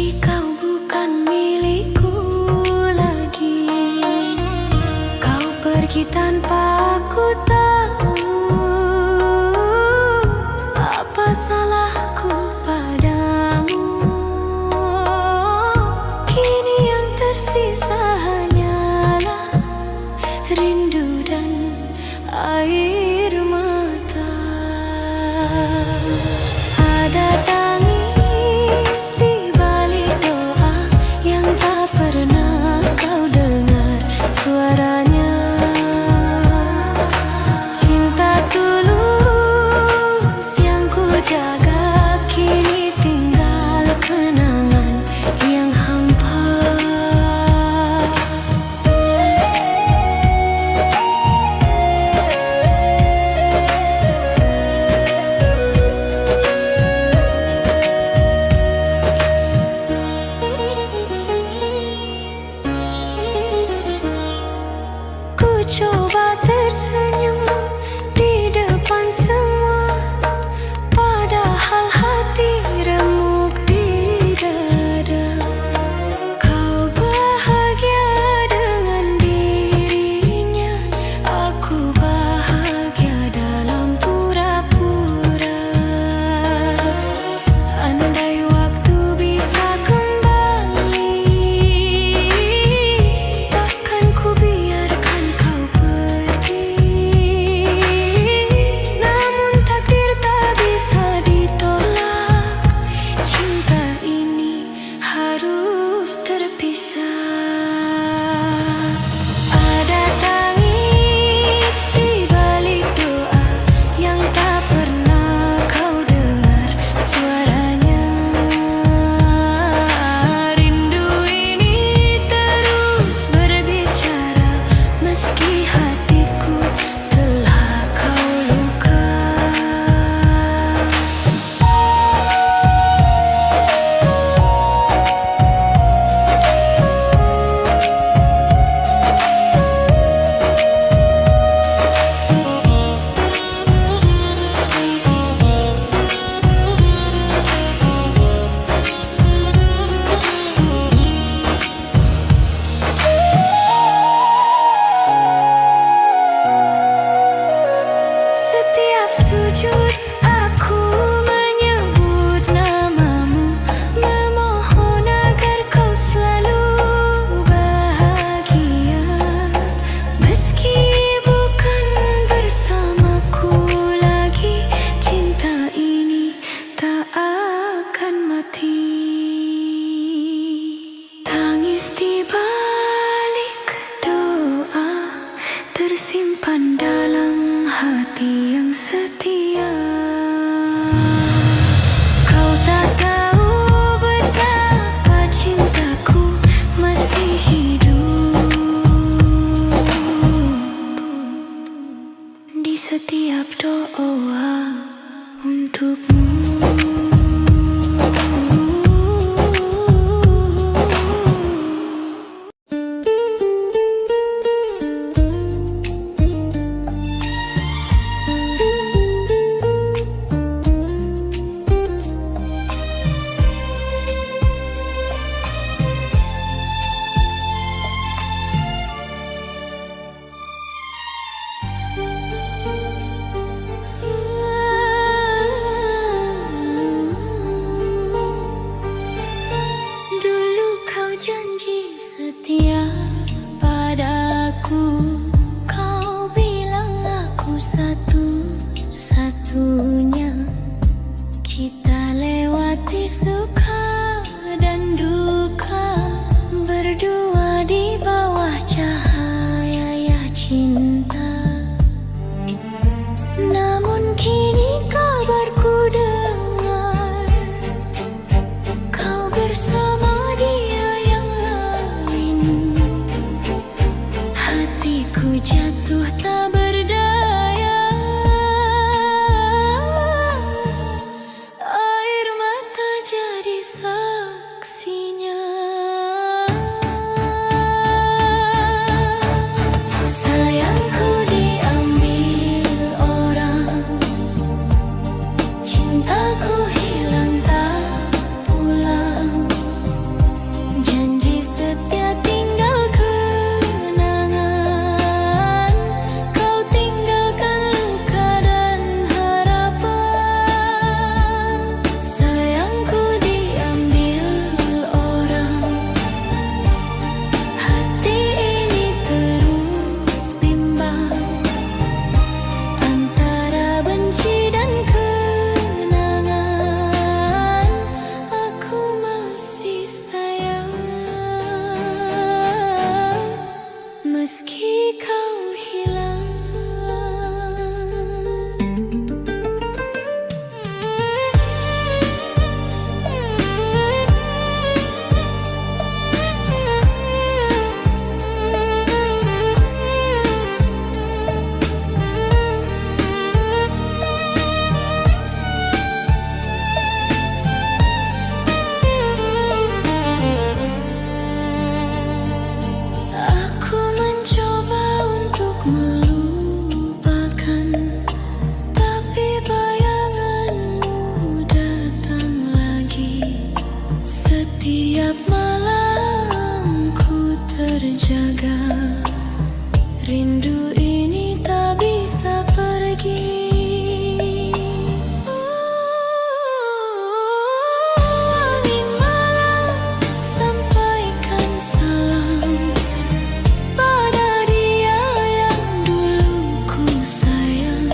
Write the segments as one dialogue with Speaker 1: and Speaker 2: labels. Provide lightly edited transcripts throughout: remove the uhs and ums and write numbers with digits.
Speaker 1: Meski kau bukan milikku lagi, kau pergi tanpa aku tahu. Apa salahku padamu? Kini yang tersisa hanyalah rindu dan air mata. Ada tangis di balik doa yang tak pernah kau dengar suaranya. Cinta tulus yang ku jaga kini tinggal kenangan yang hampa. Ku coba tersenyum di depan semua, padahal hati remuk di dada. Kau bahagia dengan dirinya, aku bahagia dalam pura-pura. Andai waktu bisa kembali, takkan ku biarkan kau pergi. Namun takdir tak bisa ditolak, cinta ini harus terpisah. Ada tangis di balik doa yang tak pernah kau dengar suaranya. Rindu ini terus berbicara meski hatiku telah kau luka. Setiap sujud aku menyebut namamu, memohon agar kau selalu bahagia. Meski bukan bersamaku lagi, cinta ini tak akan mati. Tangis di balik doa tersimpan dalam hati yang setia. Kau tak tahu betapa cintaku masih hidup di setiap doa untukmu. Dulu kau janji setia padaku, kau bilang aku satu-satunya. Kita lewati suka dan duka, berdua di bawah cahaya cinta. Namun kini kabarku dengar kau bersama dia yang lain. Hatiku jatuh tak berdaya, air mata jadi saksinya. Sayangku diambil orang, cintaku hilang tak pulang. Setiap malam ku terjaga, rindu ini tak bisa pergi. Angin malam, sampaikan salam pada dia yang dulu ku sayang.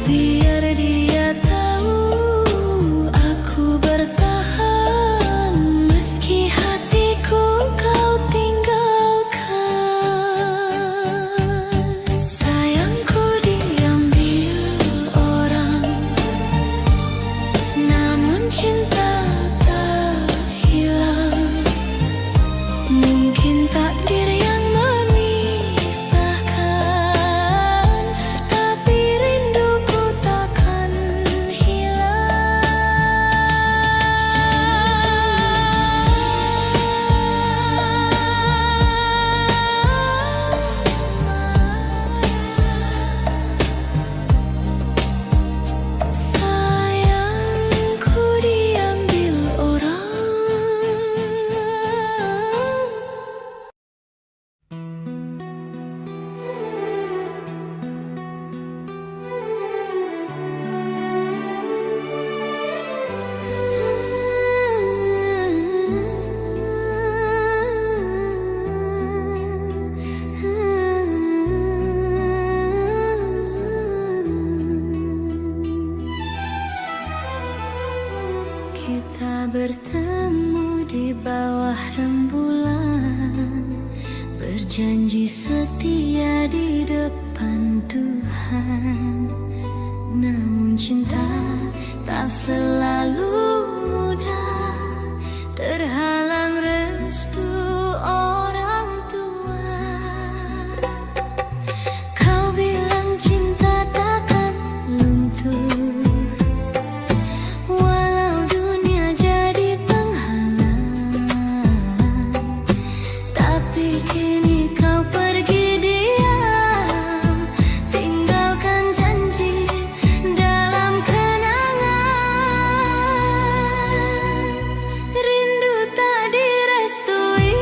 Speaker 1: Biar dia tahu aku bertahan, meski hatiku kau tinggalkan. Sayangku diambil orang, namun cinta tak hilang. Mungkin takdir yang memisahkan, tapi rinduku takkan hilang. Sayangku diambil orang. Kita bertemu di bawah rembulan, berjanji setia di depan Tuhan. Namun cinta tak selalu mudah, terhalang restu orang tua. Kau bilang cinta takkan luntur, walau dunia jadi penghalang. Tapi kini kau pergi diam, tinggalkan janji dalam kenangan. Rindu tak direstui,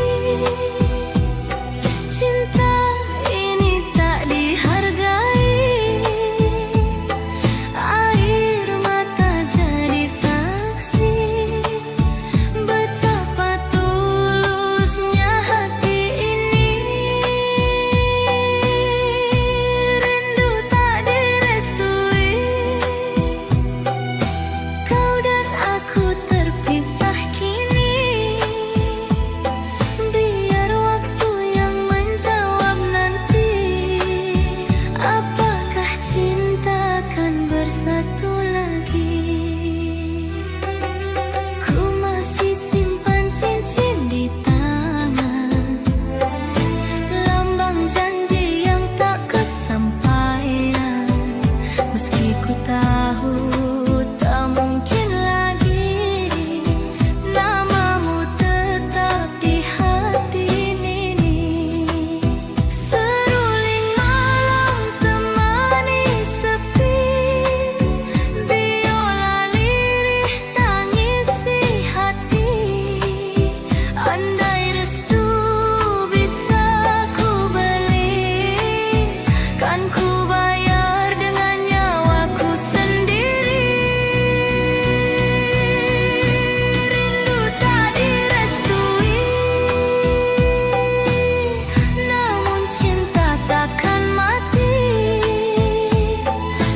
Speaker 1: cinta ini tak dihargai. Air mata jadi saksi betapa tulusnya hati ini. Rindu tak direstui, kau dan aku terpisah kini. Biar waktu yang menjawab nanti, apakah cinta akan bersatu lagi. Ku masih simpan cincin di tangan, lambang janji yang tak kesampaian. Meski ku tahu tak mungkin lagi, namamu tetap di hati ini. Seruling malam temani sepi, biola lirih tangisi hati. Andai restu bisa ku beli, kan ku bayar dengan nyawaku sendiri. Rindu tak direstui, namun cinta takkan mati.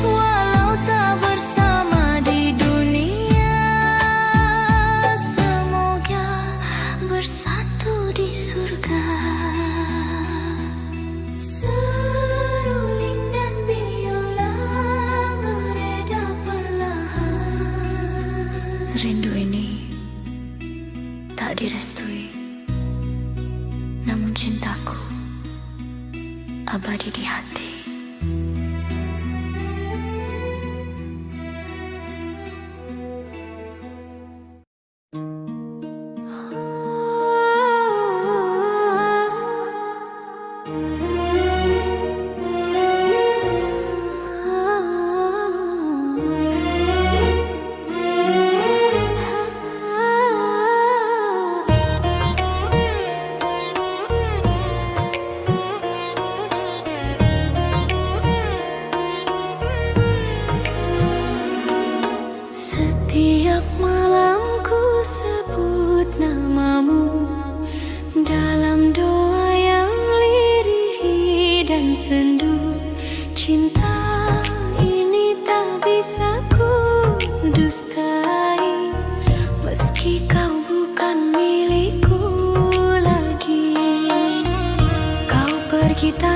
Speaker 1: Walau tak bersama di dunia, semoga bersatu di surga. Seruling dan biola mereda perlahan. Rindu ini tak direstui, namun cintaku abadi di hati.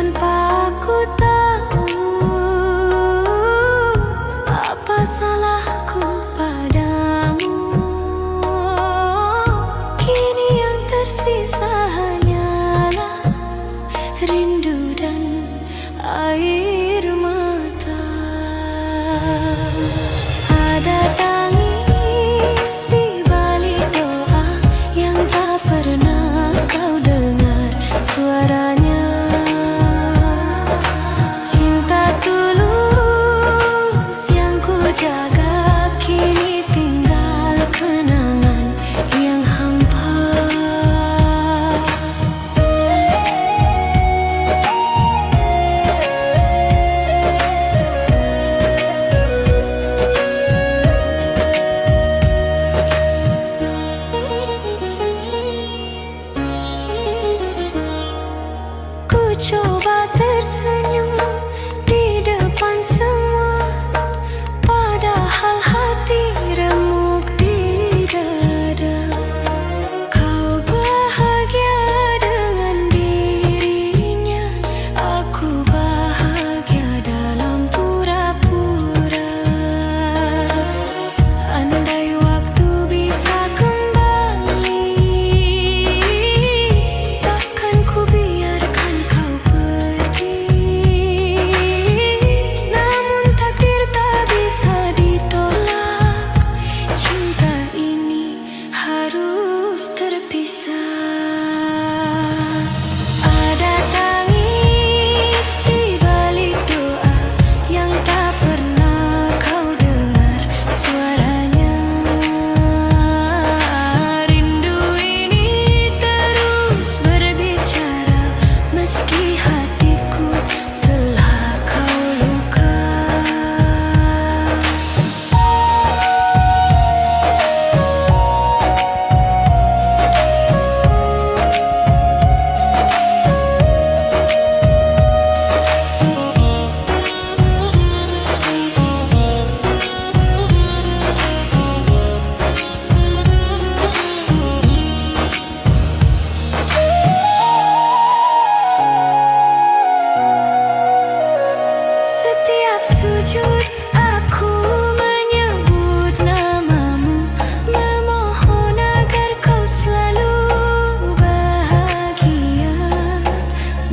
Speaker 1: tanpa ku tahu apa salahku padamu. Kini yang tersisa hanyalah rindu dan air mata. Ada tangis di balik doa yang tak pernah kau dengar suaranya. Cinta tulus yang ku jaga kini tinggal kenangan yang hampa. Ku coba tersenyum di depan semua, padahal hati remuk di dada. Kau bahagia dengan dirinya, aku bahagia dalam pura-pura. Andai waktu bisa kembali, takkan ku biarkan kau pergi. Namun takdir tak bisa ditolak, cinta ini harus terpisah. Ada tangis di balik doa yang tak pernah kau dengar suaranya. Rindu ini terus berbicara meski hatiku telah kau luka. Setiap sujud aku menyebut namamu, memohon agar kau selalu bahagia.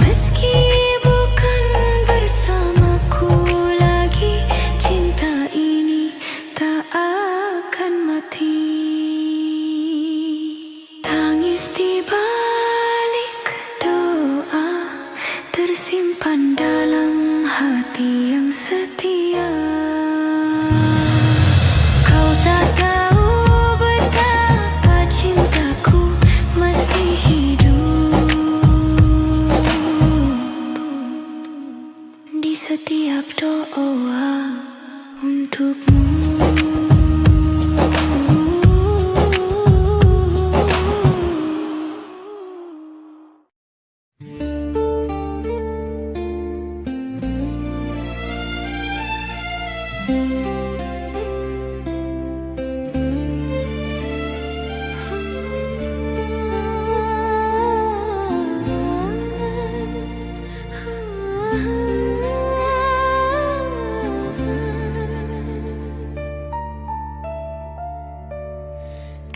Speaker 1: Meski bukan bersamaku lagi, cinta ini tak akan mati. Tangis di balik doa tersimpan dalam hati yang setia. Kau tak tahu betapa cintaku masih hidup di setiap doa untukmu.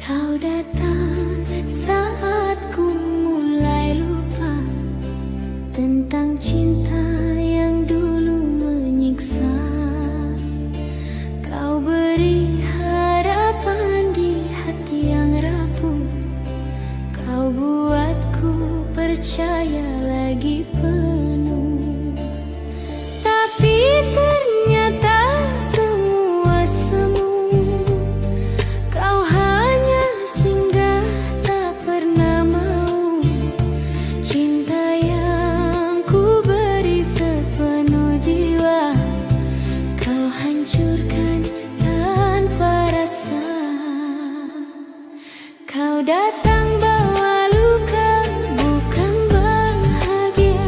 Speaker 1: Kau datang saat ku mulai lupa tentang cinta yang dulu menyiksa. Kau beri harapan di hati yang rapuh, kau buatku percaya lagi penuh. Tapi ternyata semua semu, kau hanya singgah tak pernah mau. Cinta yang ku beri sepenuh jiwa, kau hancurkan tanpa rasa. Kau datang bawa luka, bukan bahagia.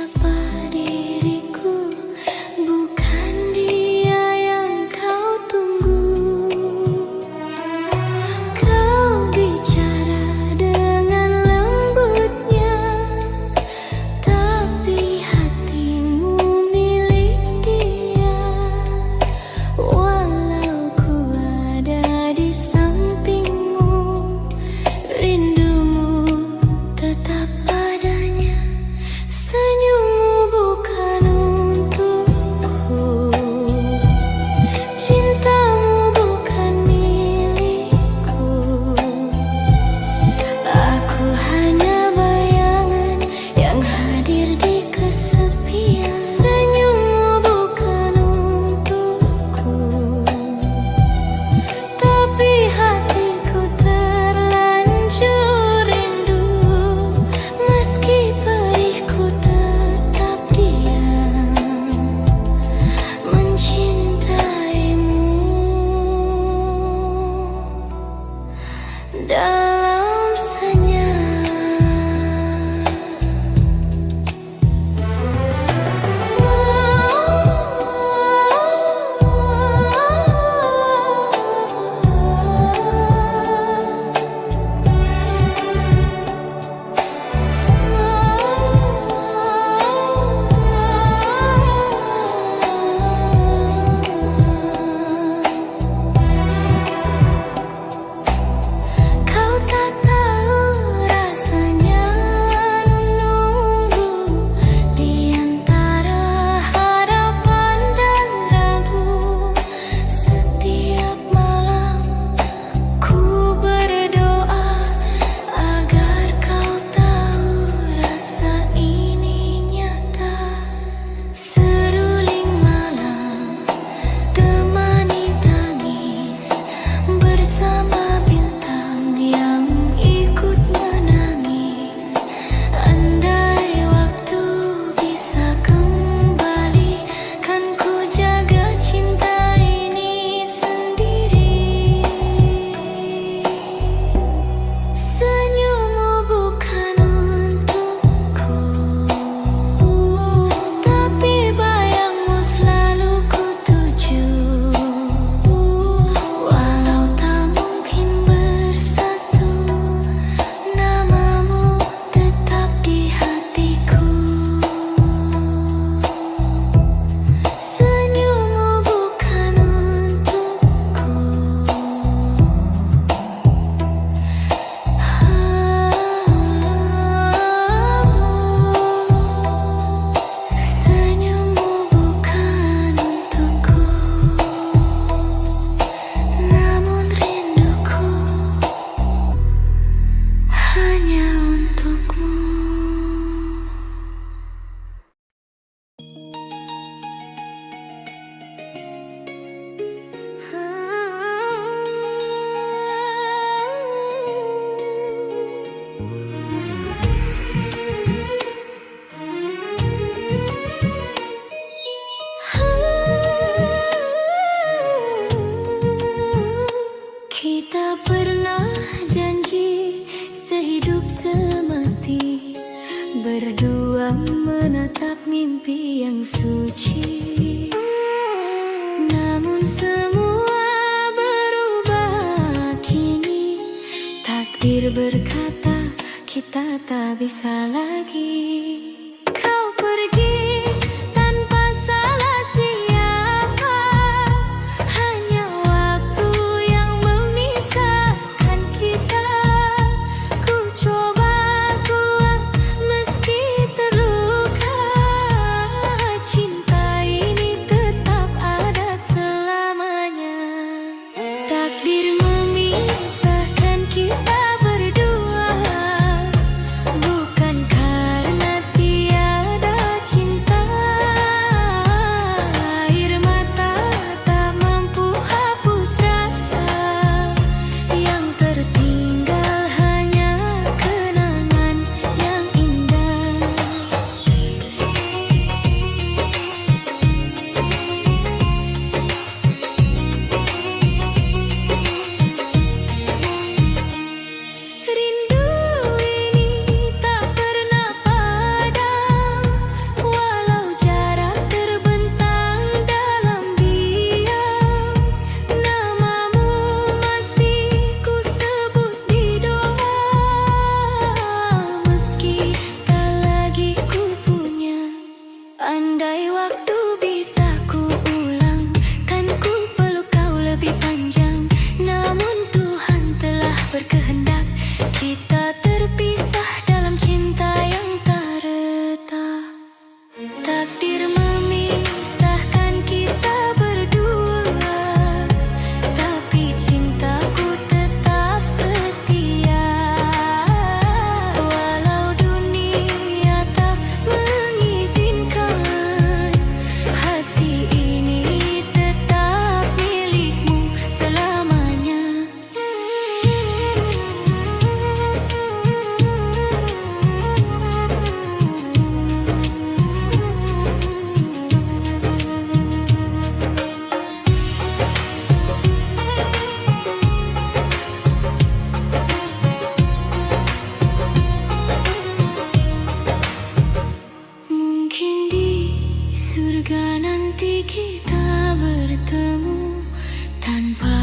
Speaker 1: siapa diriku, bukan dia yang kau tunggu. Kau bicara dengan lembutnya, tapi hatimu milik dia. Walau ku ada di sampingmu, rindumu tetap adanya. Senyummu bukan untukku, cintamu bukan milikku. Aku hanya bayangan yang hadir di kesepian. Senyummu bukan untukku, tapi hatiku terlanjur rindu. Meski perihku tetap diam mencintaimu dalam senyap. Kau tak tahu rasanya menunggu di antara harapan dan ragu. Setiap malam ku berdoa agar kau tahu rasa ini nyata. Seruling malam temani tangis bersama bintang yang ikut menangis. Andai waktu bisa kembali, kan ku jaga cinta ini sendiri. Senyummu bukan untukku, tapi bayangmu selalu ku tuju. Walau tak mungkin bersatu, namamu tetap di hatiku. Senyummu bukan untukku, senyummu bukan untukku, namun rinduku hanya untukmu. Kita pernah janji sehidup semati, berdua menatap mimpi yang suci. Namun semua berubah kini, takdir berkata kita tak bisa lagi. Kau pergi tanpa salah siapa, hanya waktu yang memisahkan kita. Ku coba kuat meski terluka, cinta ini tetap ada selamanya. Takdir memisahkan kita berdua, bukan karena Jika nanti kita bertemu tanpa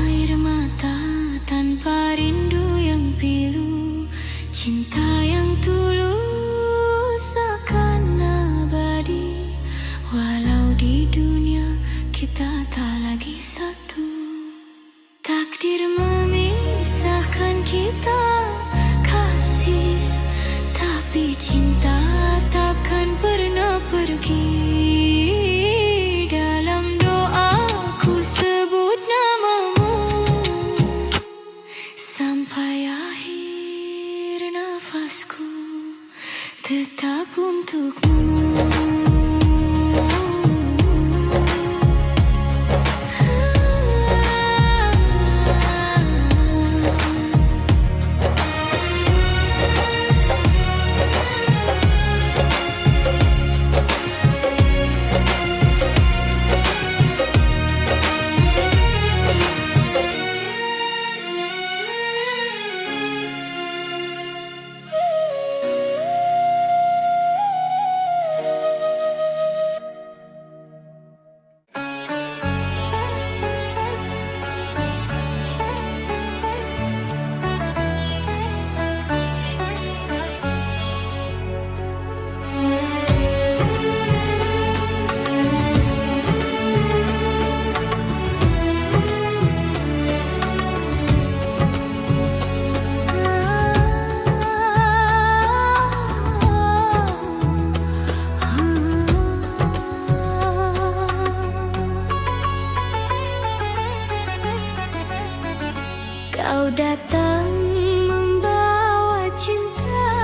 Speaker 1: air mata, tanpa rindu yang pilu, cinta yang tulus akan abadi. Walau di dunia kita tak lagi satu, takdir memisahkan kita kasih, tapi cinta takkan pernah pergi. Dalam doaku sebut namamu sampai akhir nafasku, tetap untukmu. Kau datang membawa cinta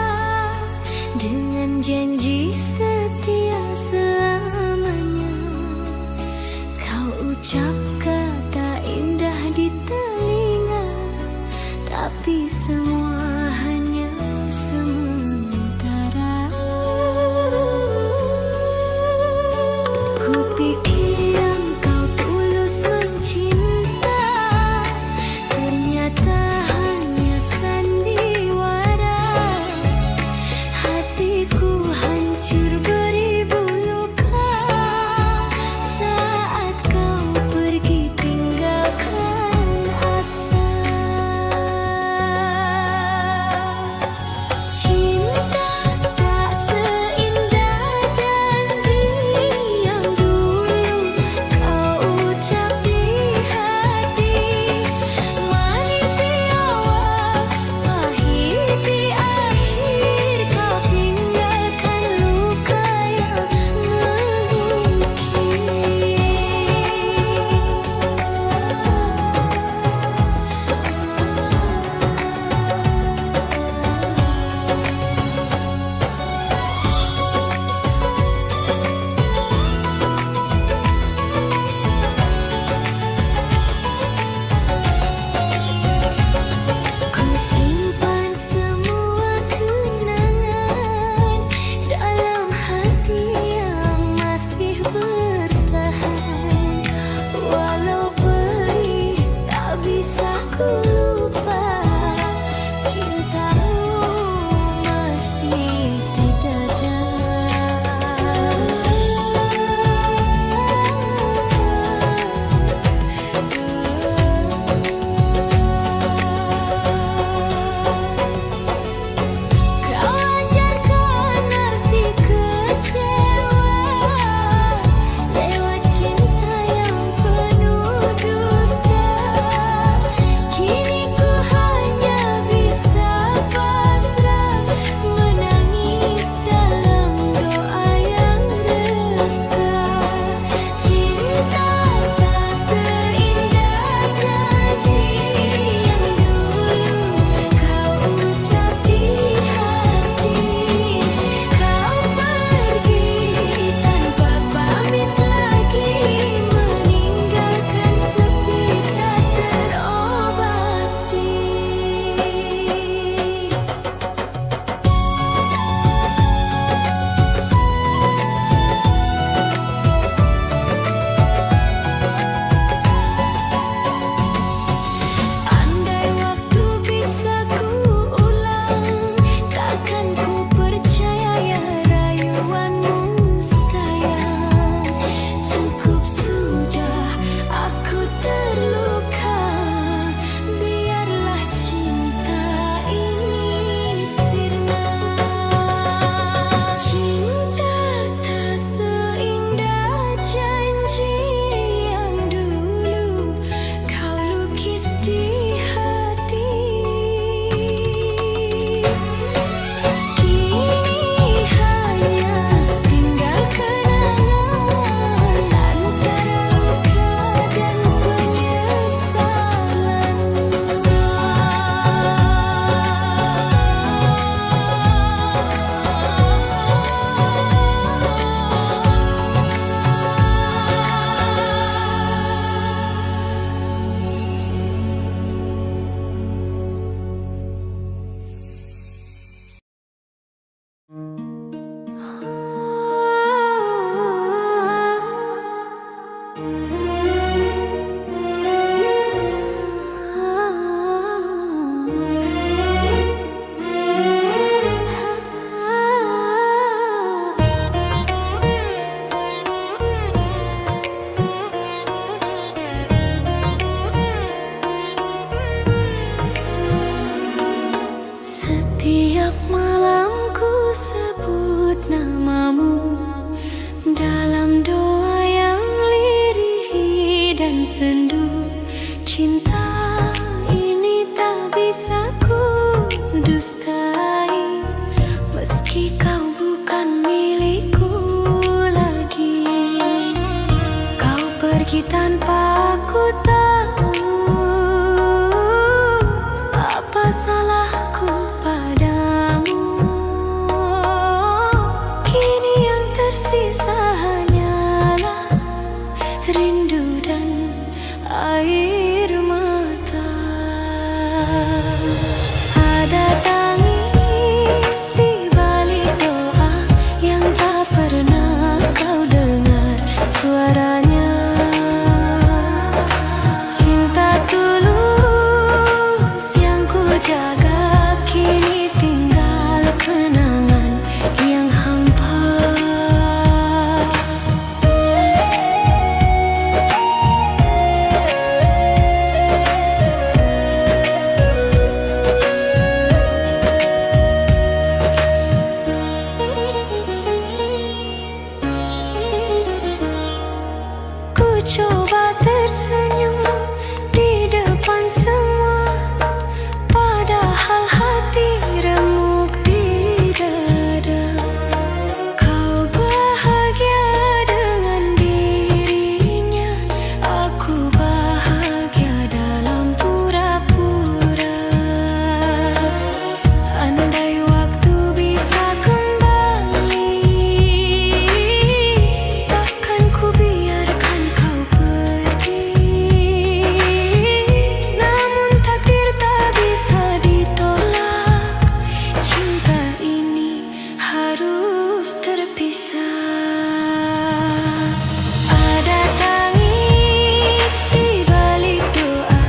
Speaker 1: dengan janji setia selamanya. Kau ucap kata indah di telinga, tapi semua hanya sementara. Kupikir engkau tulus mencinta, ternyata hanya sandiwara. Hatiku hancur beribu luka saat kau pergi tinggalkan asa. pergi tanpa ku tahu apa salahku padamu. Kini yang tersisa hanyalah rindu dan air mata. Ada tangis di balik doa yang tak pernah kau dengar suaranya. Cinta tulus yang ku jaga kini tinggal kenangan yang hampa. Ku coba tersenyum di depan semua, padahal hati remuk di dada. Kau bahagia dengan dirinya, aku bahagia dalam pura-pura. Andai waktu bisa kembali, takkan ku biarkan kau pergi. Namun takdir tak bisa ditolak, cinta ini harus terpisah. Ada tangis di balik doa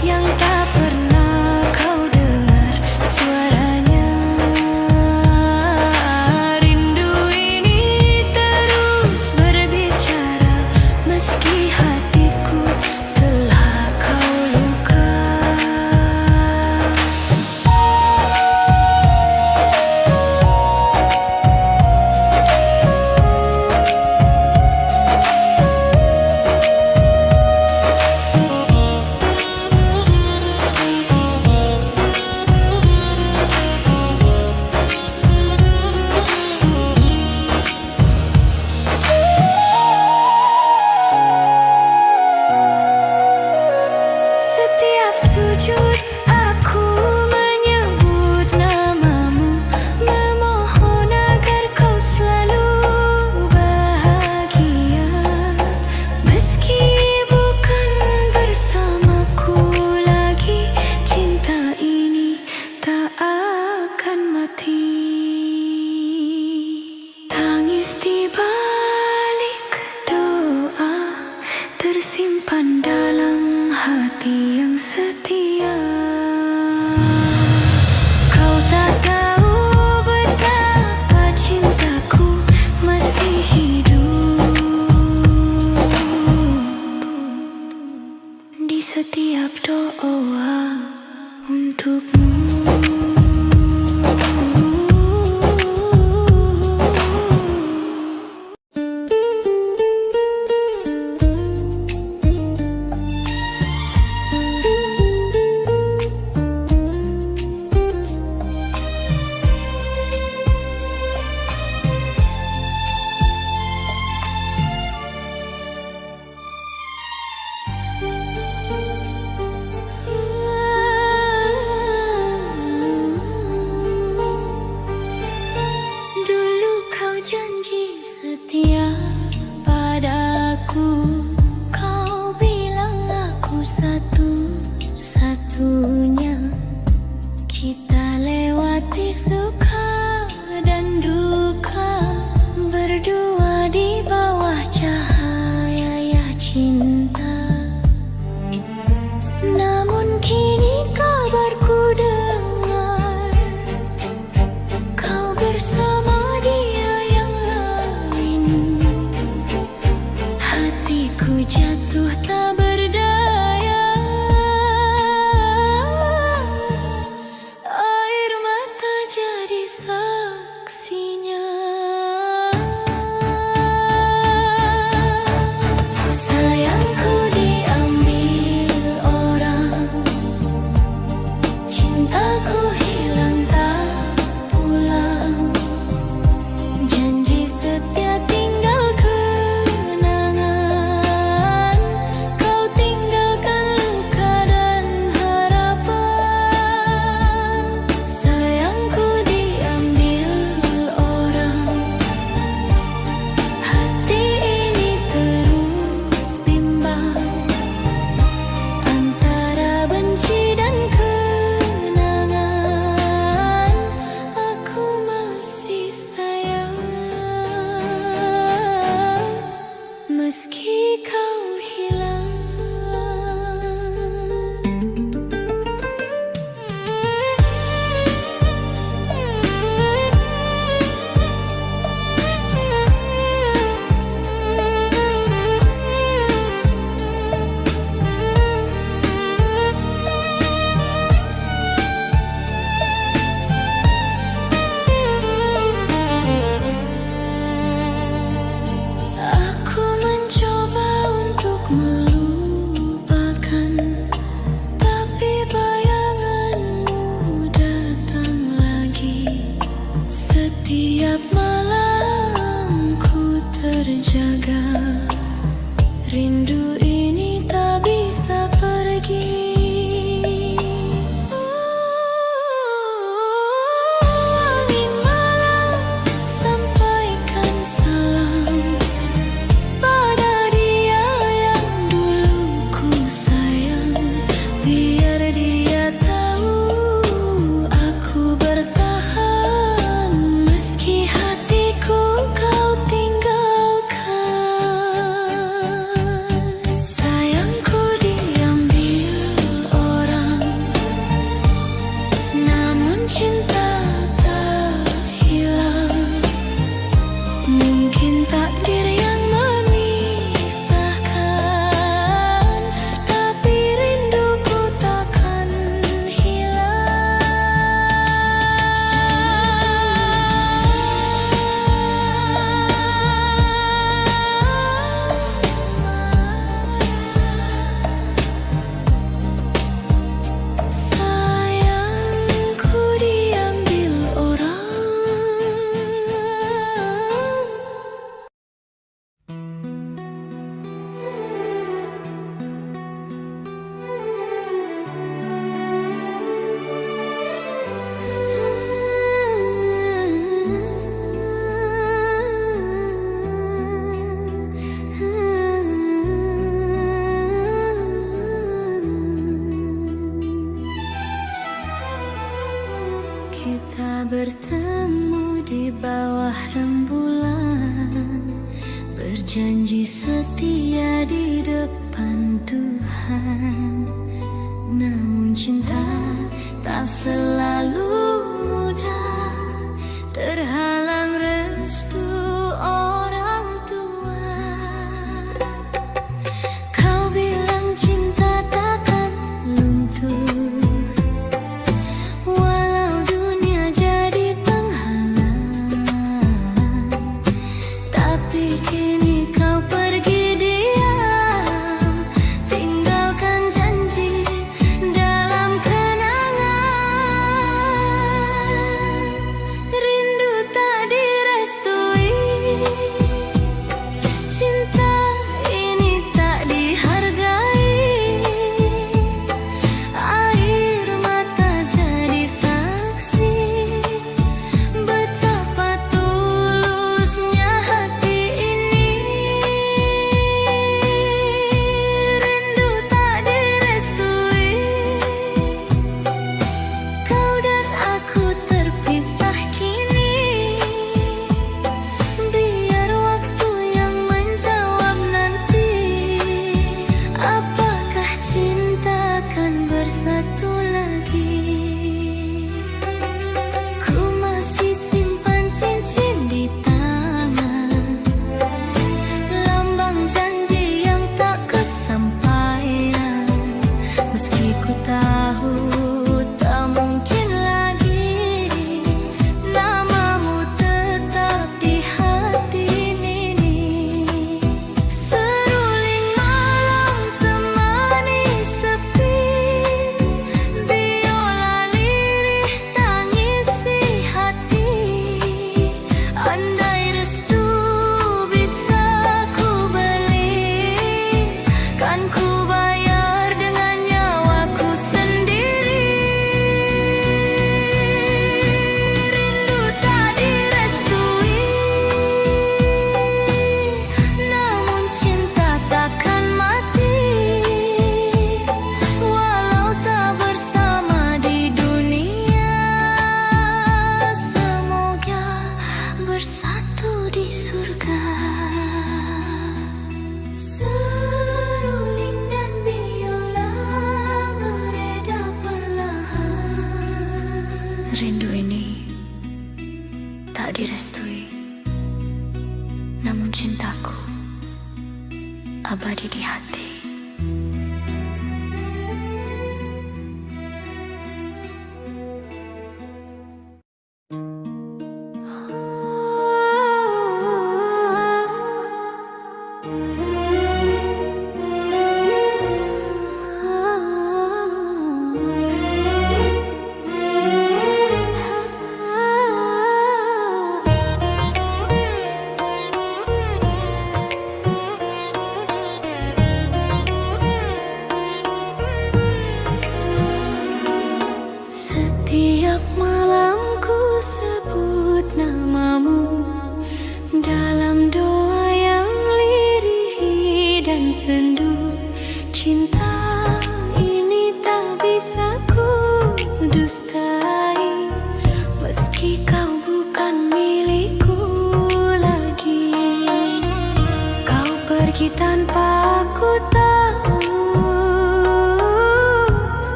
Speaker 1: yang tak pernah kau dengar suaranya. Rindu ini terus berbicara meski hatiku telah kau luka. Setiap sujud aku menyebut namamu, memohon agar kau selalu bahagia. Meski bukan bersamaku lagi, cinta ini tak akan mati. Tangis di balik doa tersimpan dalam hati yang setia. Kau tak tahu betapa cintaku masih hidup di setiap doa untukmu. Dulu kau janji setia padaku, kau bilang aku satu-satunya. Kita lewati suka dan duka, berdua di bawah cahaya cinta. Namun kini kabarku dengar kau bersama dia yang lain. Hatiku jatuh tak berdaya, air mata jadi terjaga. Rindu ini tak bisa pergi. Angin malam sampaikan salam pada dia yang dulu ku sayang. Biar dia tahu aku bertahan meski hatiku kau tinggalkan. Sayangku diambil orang, namun cinta tak hilang. Mungkin takdir yang memisahkan, tapi rinduku takkan hilang. Sayangku diambil orang. Kita bertemu di bawah rembulan, berjanji setia di depan Tuhan. Namun cinta tak selalu mudah, terhalang restu orang tua. Kau bilang cinta takkan luntur, walau dunia jadi penghalang. Tapi kini kau pergi diam, tinggalkan janji dalam kenangan. Rindu tak direstui, cinta ini tak dihargai. Air mata jadi saksi betapa tulusnya hati ini. Rindu tak direstui, kau dan aku terpisah kini. Biar waktu yang menjawab nanti, apakah cinta akan bersatu lagi. Ku masih simpan cincin di tangan, lambang janji yang tak kesampaian. Meski ku tahu tak mungkin lagi, namamu tetap di hati ini. Seruling malam temani sepi, biola lirih tangisi hati. Andai restu bisa ku beli, kan ku bayar dengan nyawaku sendiri. Rindu tak direstui, namun cinta takkan mati. Walau tak bersama di dunia, semoga bersatu di surga. Seruling dan biola beredar perlahan. Rindu ini tak direstui, namun cintaku abadi di hati. pergi tanpa ku tahu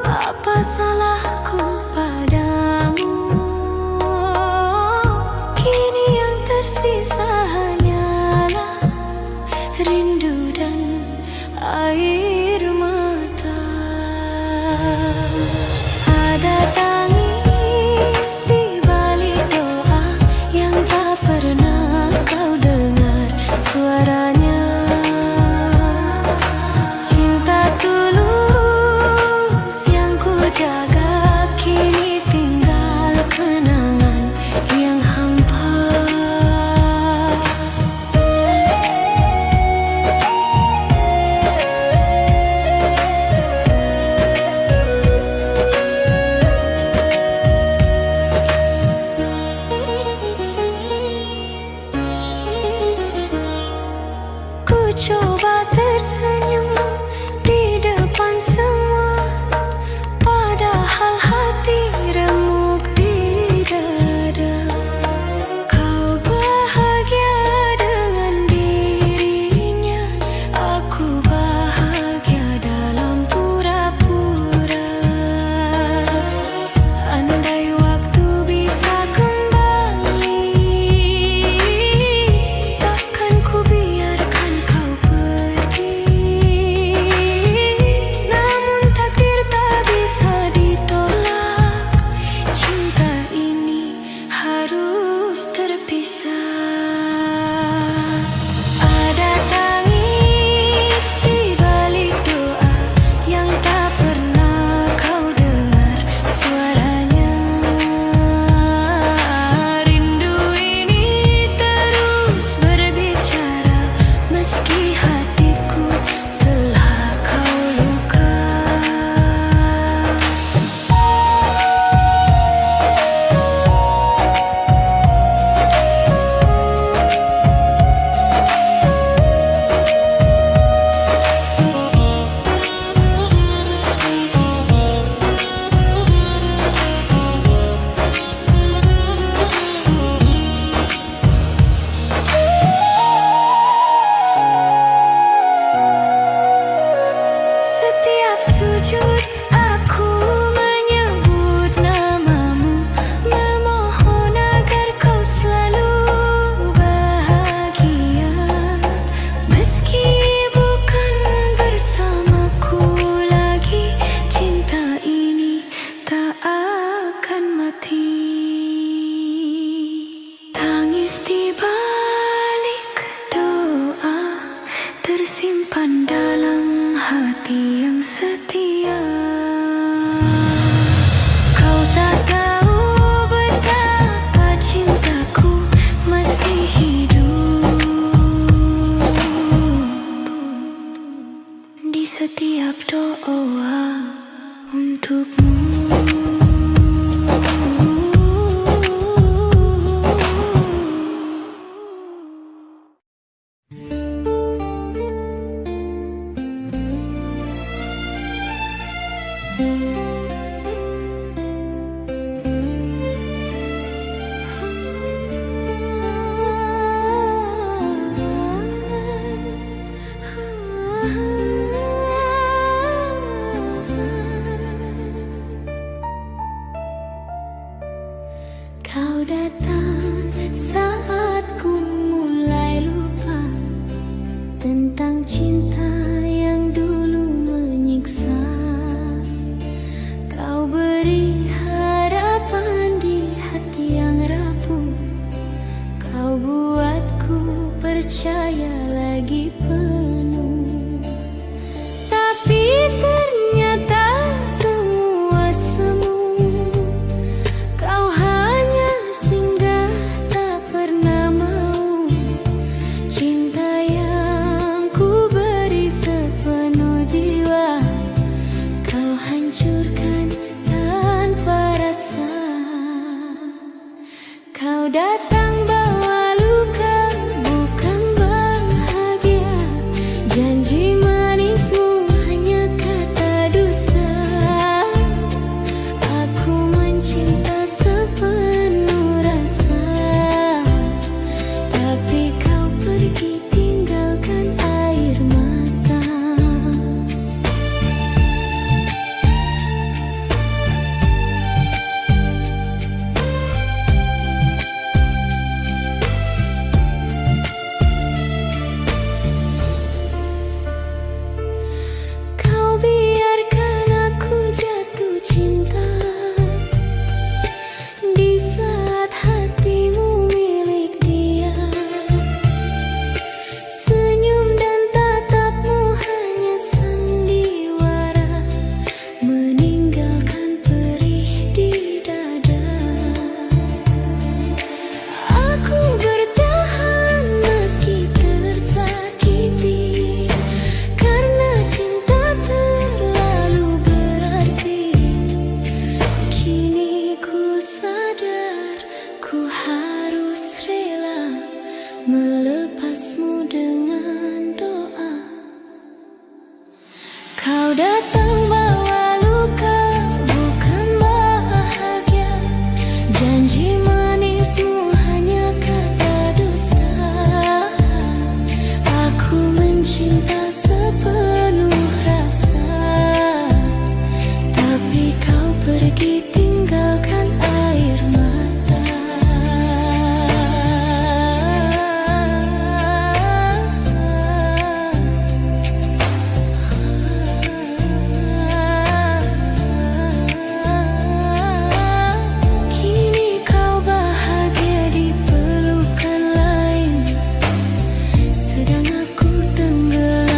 Speaker 1: apa salahku padamu. Kini yang tersisa hanyalah rindu dan air mata. Ada tangis di balik doa yang tak pernah kau dengar suaranya. Cinta tulus yang ku jaga kini tinggal kenangan yang hampa. Ku coba tersenyum di depan semua, padahal hati remuk di dada. Kau bahagia dengan dirinya, aku bahagia dalam pura-pura. Andai waktu bisa kembali, takkan ku biarkan kau pergi. Namun takdir tak bisa ditolak, cinta ini harus terpisah. Ada tangis di balik doa yang tak pernah kau dengar suaranya. Rindu ini terus berbicara meski hatiku telah kau luka. Setiap sujud aku menyebut namamu, memohon agar kau selalu bahagia. Meski bukan bersamaku lagi, cinta ini tak akan mati. Tangis di balik doa tersimpan dalam hati yang setia. Kau tak tahu betapa cintaku masih hidup di setiap doa untukmu. Kau datang saat ku mulai lupa tentang cinta yang dulu menyiksa. Kau beri harapan di hati yang rapuh, kau buatku percaya lagi penuh. Tapi ternyata semua semu, kau hanya singgah tak pernah mau. Cinta yang ku beri sepenuh jiwa, kau hancurkan tanpa rasa. Kau datang bawa luka, bukan bahagia. datang bawa luka, bukan bahagia. Janji manismu hanya kata dusta. Aku mencinta sepenuh rasa, tapi kau pergi tinggalkan air mata. Kini kau bahagia di pelukan lain, sedang aku tenggelam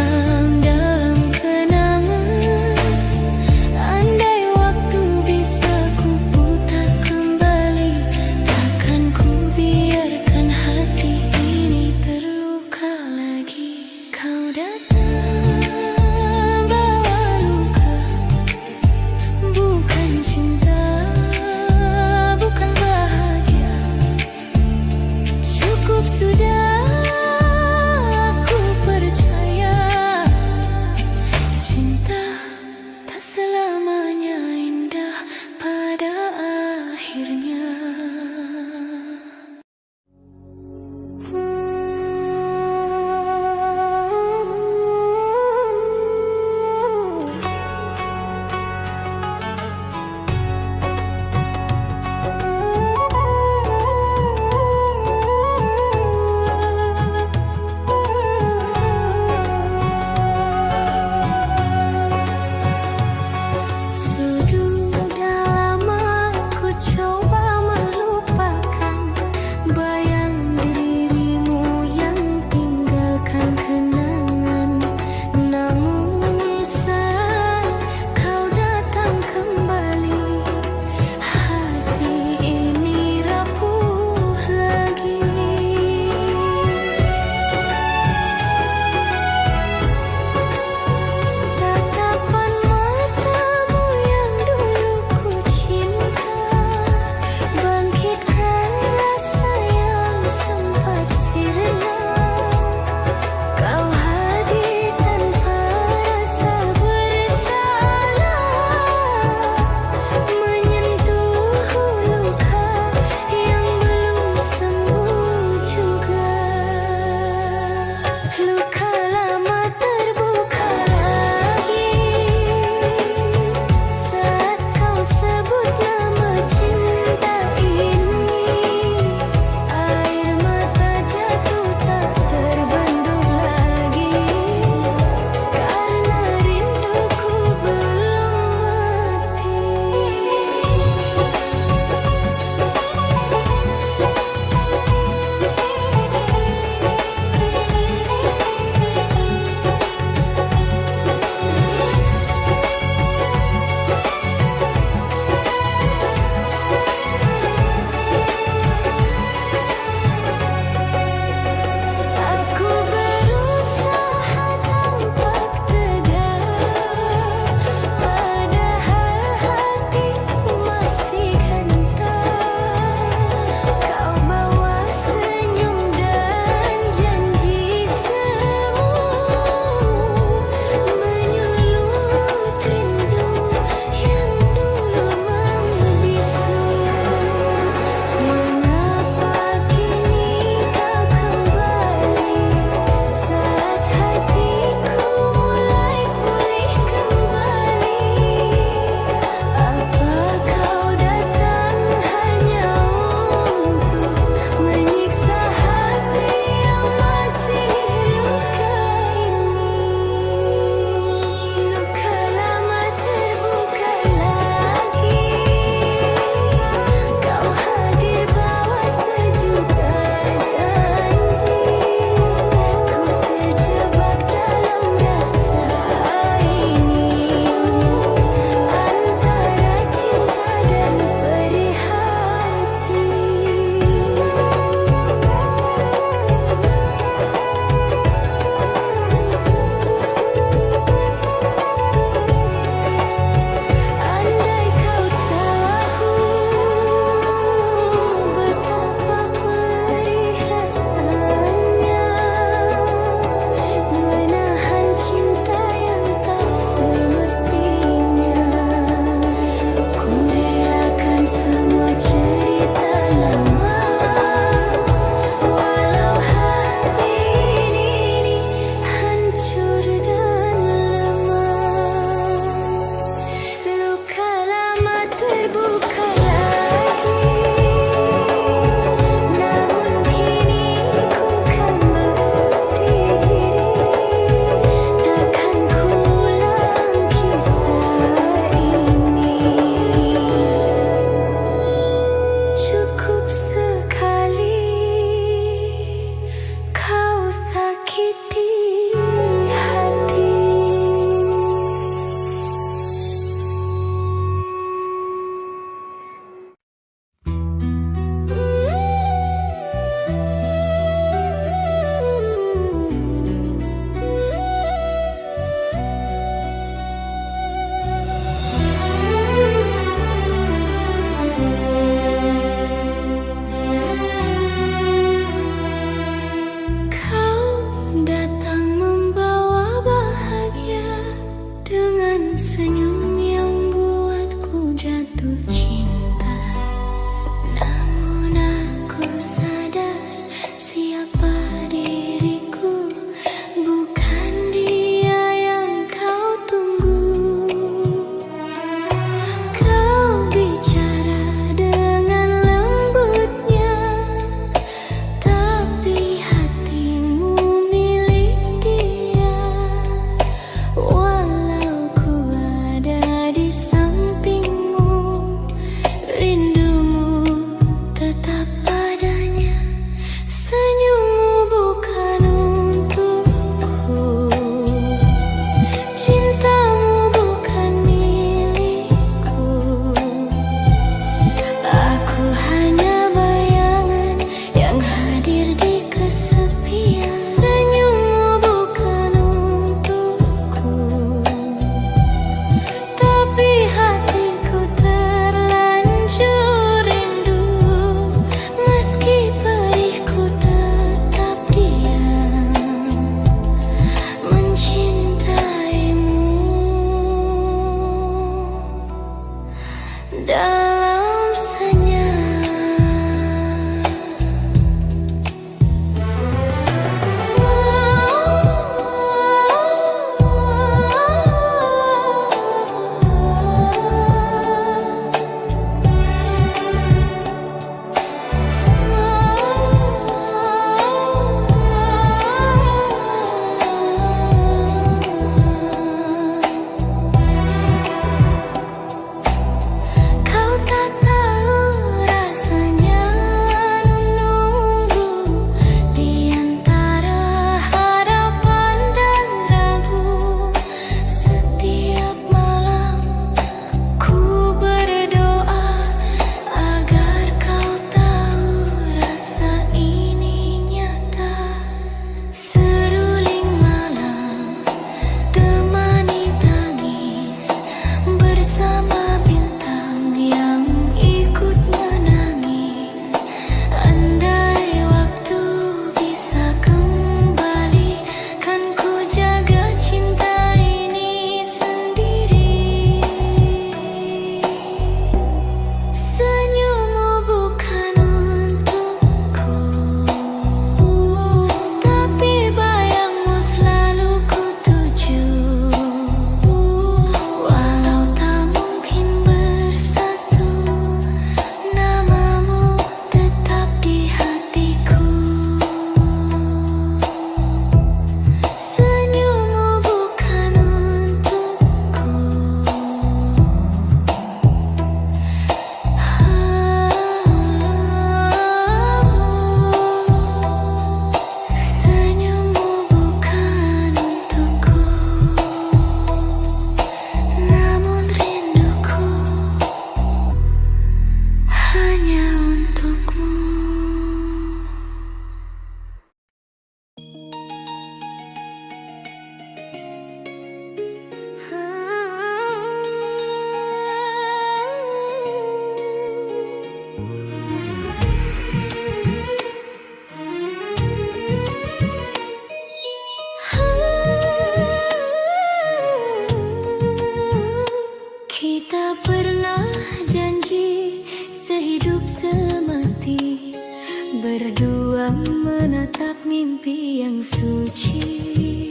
Speaker 1: menatap mimpi yang suci.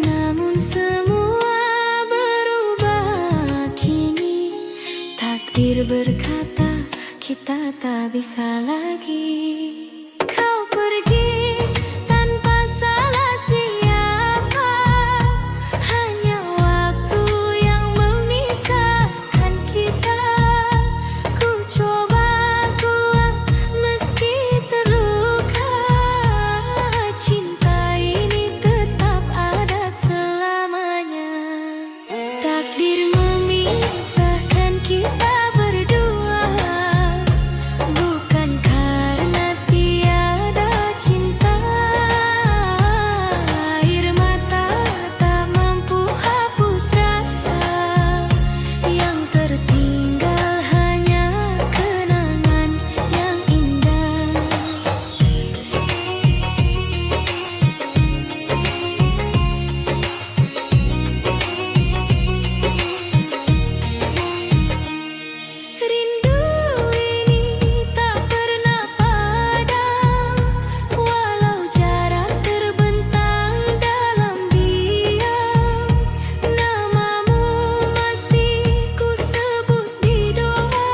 Speaker 1: Namun semua berubah kini. Takdir berkata kita tak bisa lagi. Kau pergi tanpa salah siapa, hanya waktu yang memisahkan kita. Ku coba kuat meski terluka, cinta ini tetap ada selamanya. Takdir memisahkan kita berdua, bukan karena tiada cinta. Air mata tak mampu hapus rasa, yang tertinggal hanya kenangan yang indah. Rindu ini tak pernah padam, walau jarak terbentang dalam diam. Namamu masih ku sebut di doa,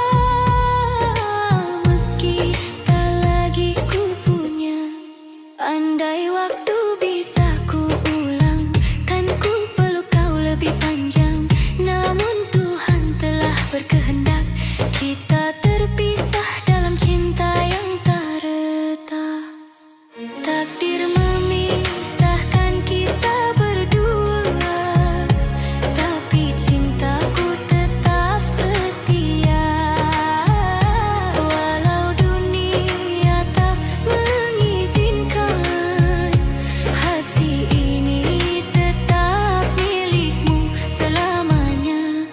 Speaker 1: meski tak lagi ku punya. Andai waktu bisa ku ulang, kan ku peluk kau lebih panjang. Namun Tuhan telah berkehendak kita terpisah dalam cinta yang tak retak. Takdir memisahkan kita berdua, tapi cintaku tetap setia. Walau dunia tak mengizinkan, hati ini tetap milikmu selamanya.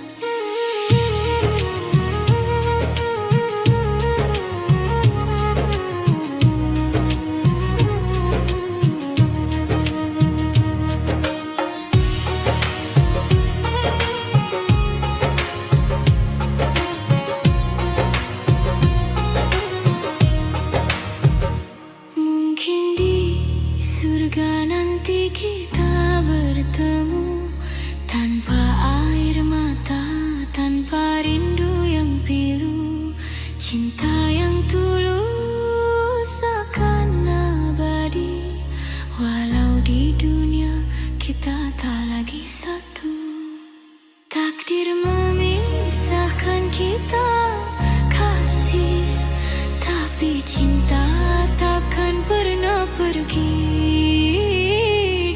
Speaker 1: Mungkin di surga nanti kita bertemu, tanpa air mata, tanpa rindu yang pilu. Cinta yang tulus akan abadi, walau di dunia kita tak lagi satu. Takdir memisahkan kita kasih, tapi cinta takkan pernah pergi.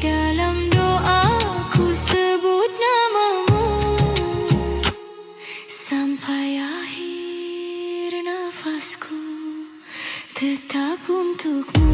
Speaker 1: Dalam doaku sebut namamu, sampai akhir nafasku tetap untukmu.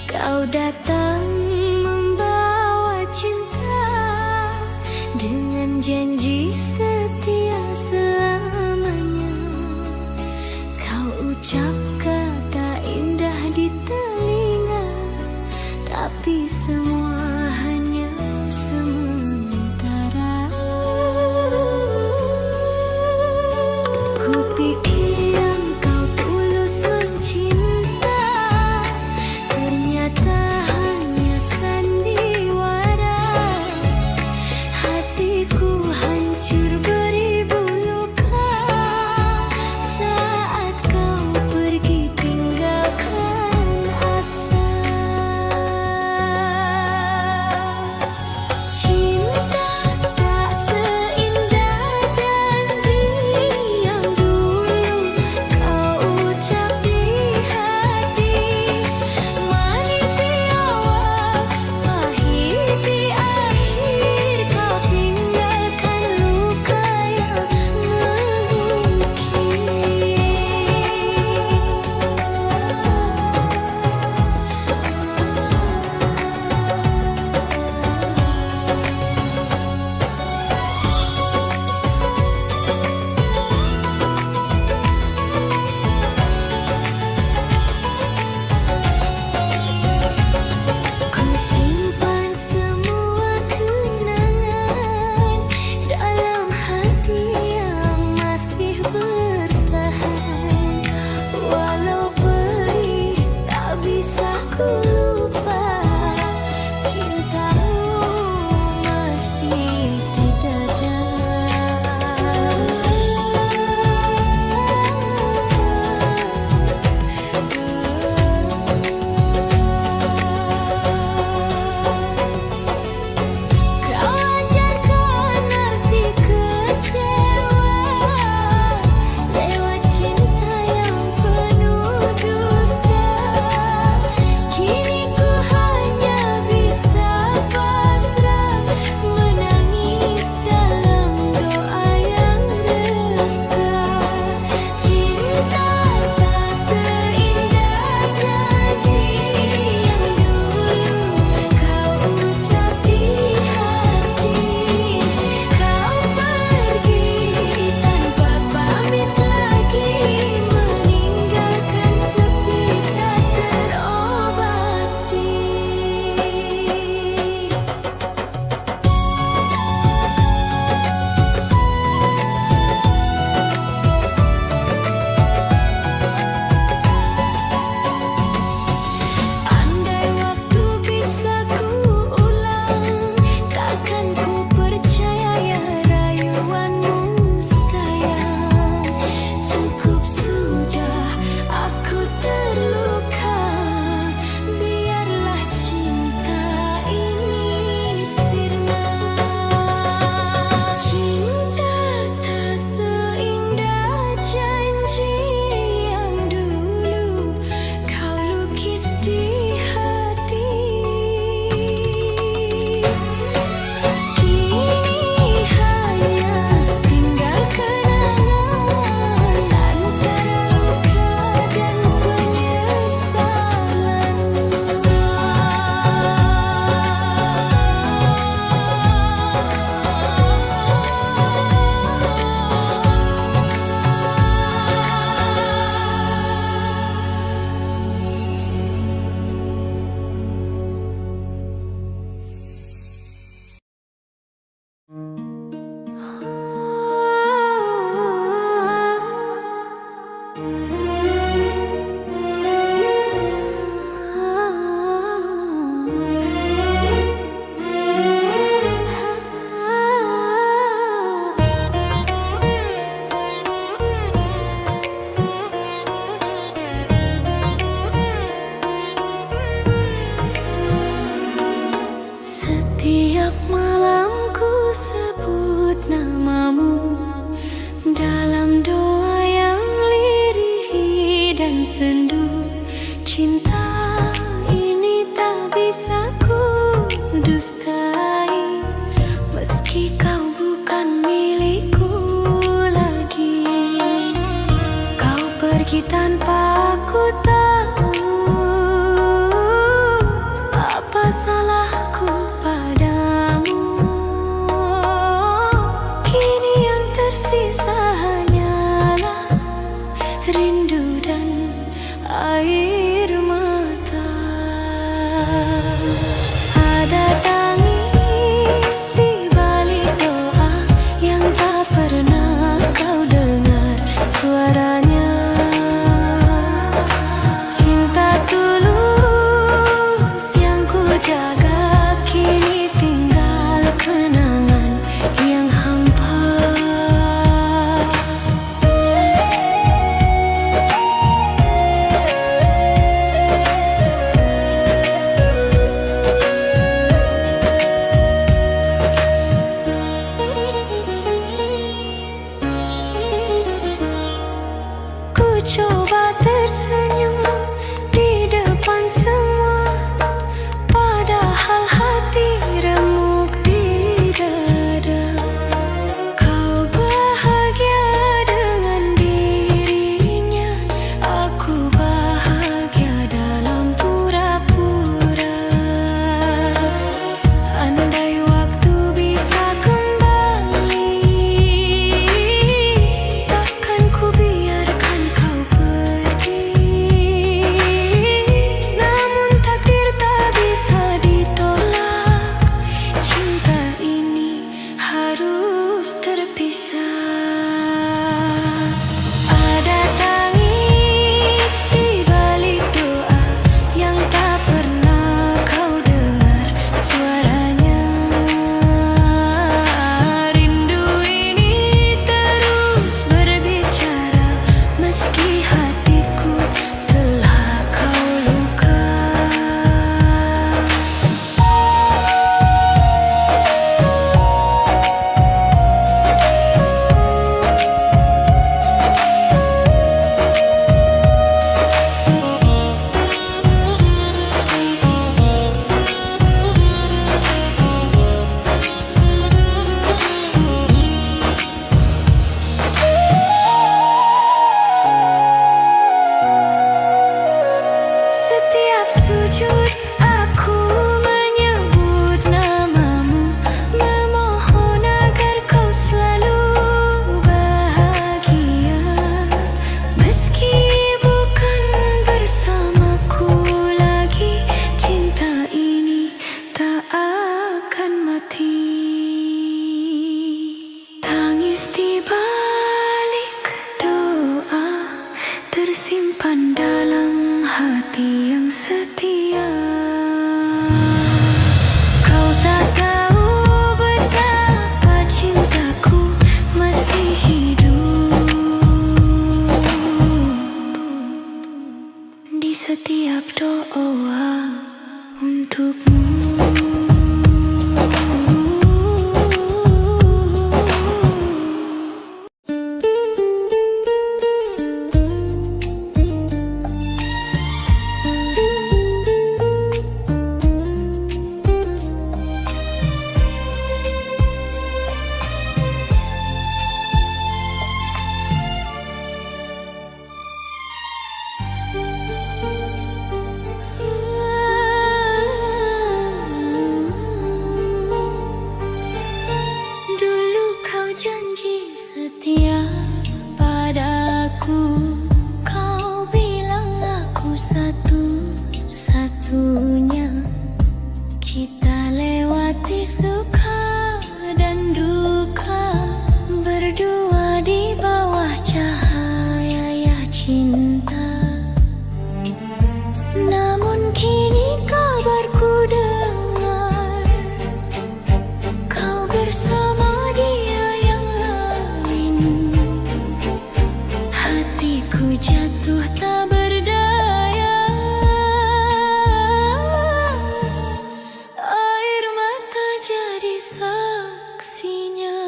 Speaker 1: Kau datang membawa cinta dengan janji setia selamanya. Kau ucap kata indah di telinga, tapi semua hanya sementara. Kupikir engkau tulus mencinta, ternyata hanya sandiwara. Hatiku hancur pergi tanpa ku tahu apa salahku padamu. Kini yang tersisa hanyalah rindu dan air mata. Ada tangis di balik doa yang tak pernah kau dengar suaranya. Cinta tulus yang ku jaga kini tinggal kenangan yang hampa. Ku coba tersenyum di depan semua, padahal hati remuk di dada. Kau bahagia dengan dirinya, aku bahagia dalam pura-pura. Andai waktu bisa kembali, takkan ku biarkan kau pergi. Namun takdir tak bisa ditolak, cinta ini harus terpisah. Ada tangis di balik doa yang tak pernah kau dengar suaranya. Rindu ini terus berbicara meski hatiku telah kau luka. Setiap sujud aku menyebut namamu, memohon agar kau selalu bahagia. Meski bukan bersamaku lagi, cinta ini tak akan mati. Tangis di balik doa tersimpan dalam hati yang setia. Kau tak tahu betapa cintaku masih hidup di setiap doa untukmu. Dulu kau janji setia padaku, kau bilang aku satu-satunya. Kita lewati suka dan duka, berdua di bawah cahaya cinta. Namun kini kabarku dengar kau bersama dia yang lain. Hatiku jatuh tak berdaya, air mata jadi saksinya.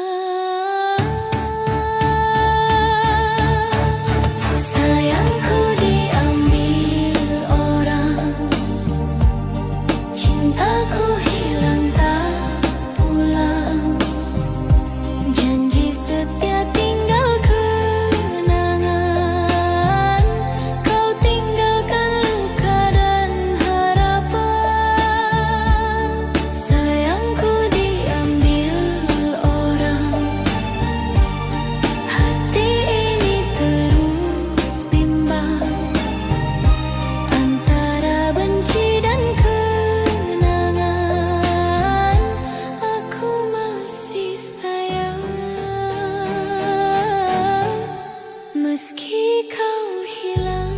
Speaker 1: Sayangku diambil orang, cintaku hilang tak pulang. Janji setia tinggal kenangan. meski kau hilang.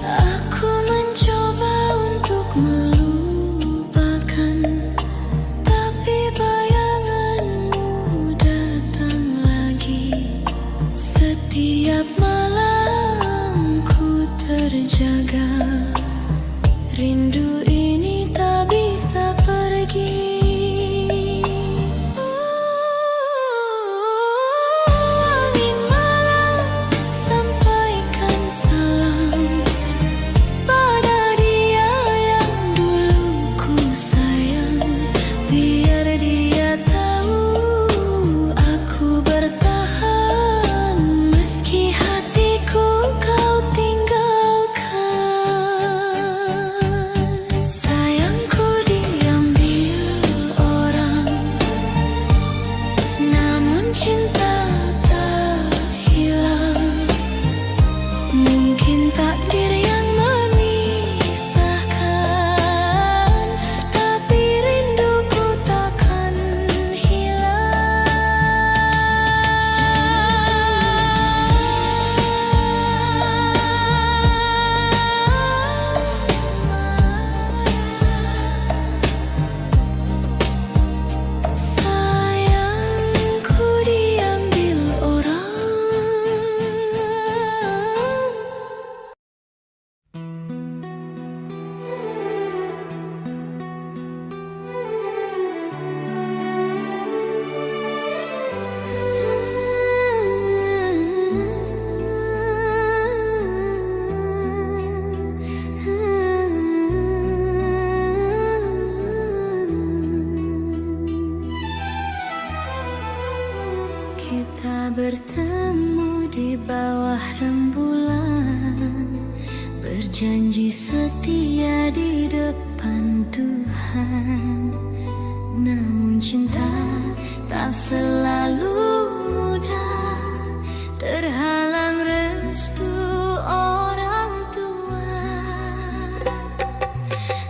Speaker 1: Aku mencoba untuk melupakan, tapi bayanganmu datang lagi. Setiap malam ku terjaga, rindu ini tak bisa pergi. Angin malam, sampaikan salam pada dia yang dulu ku sayang. Biar dia tahu aku bertahan, meski hatiku kau tinggalkan. Sayangku diambil orang, namun cinta tak hilang. Mungkin takdir yang memisahkan, tapi rinduku takkan hilang. Sayangku diambil orang. Kita bertemu di bawah rembulan, berjanji setia di depan Tuhan. Namun cinta tak selalu mudah, terhalang restu orang tua.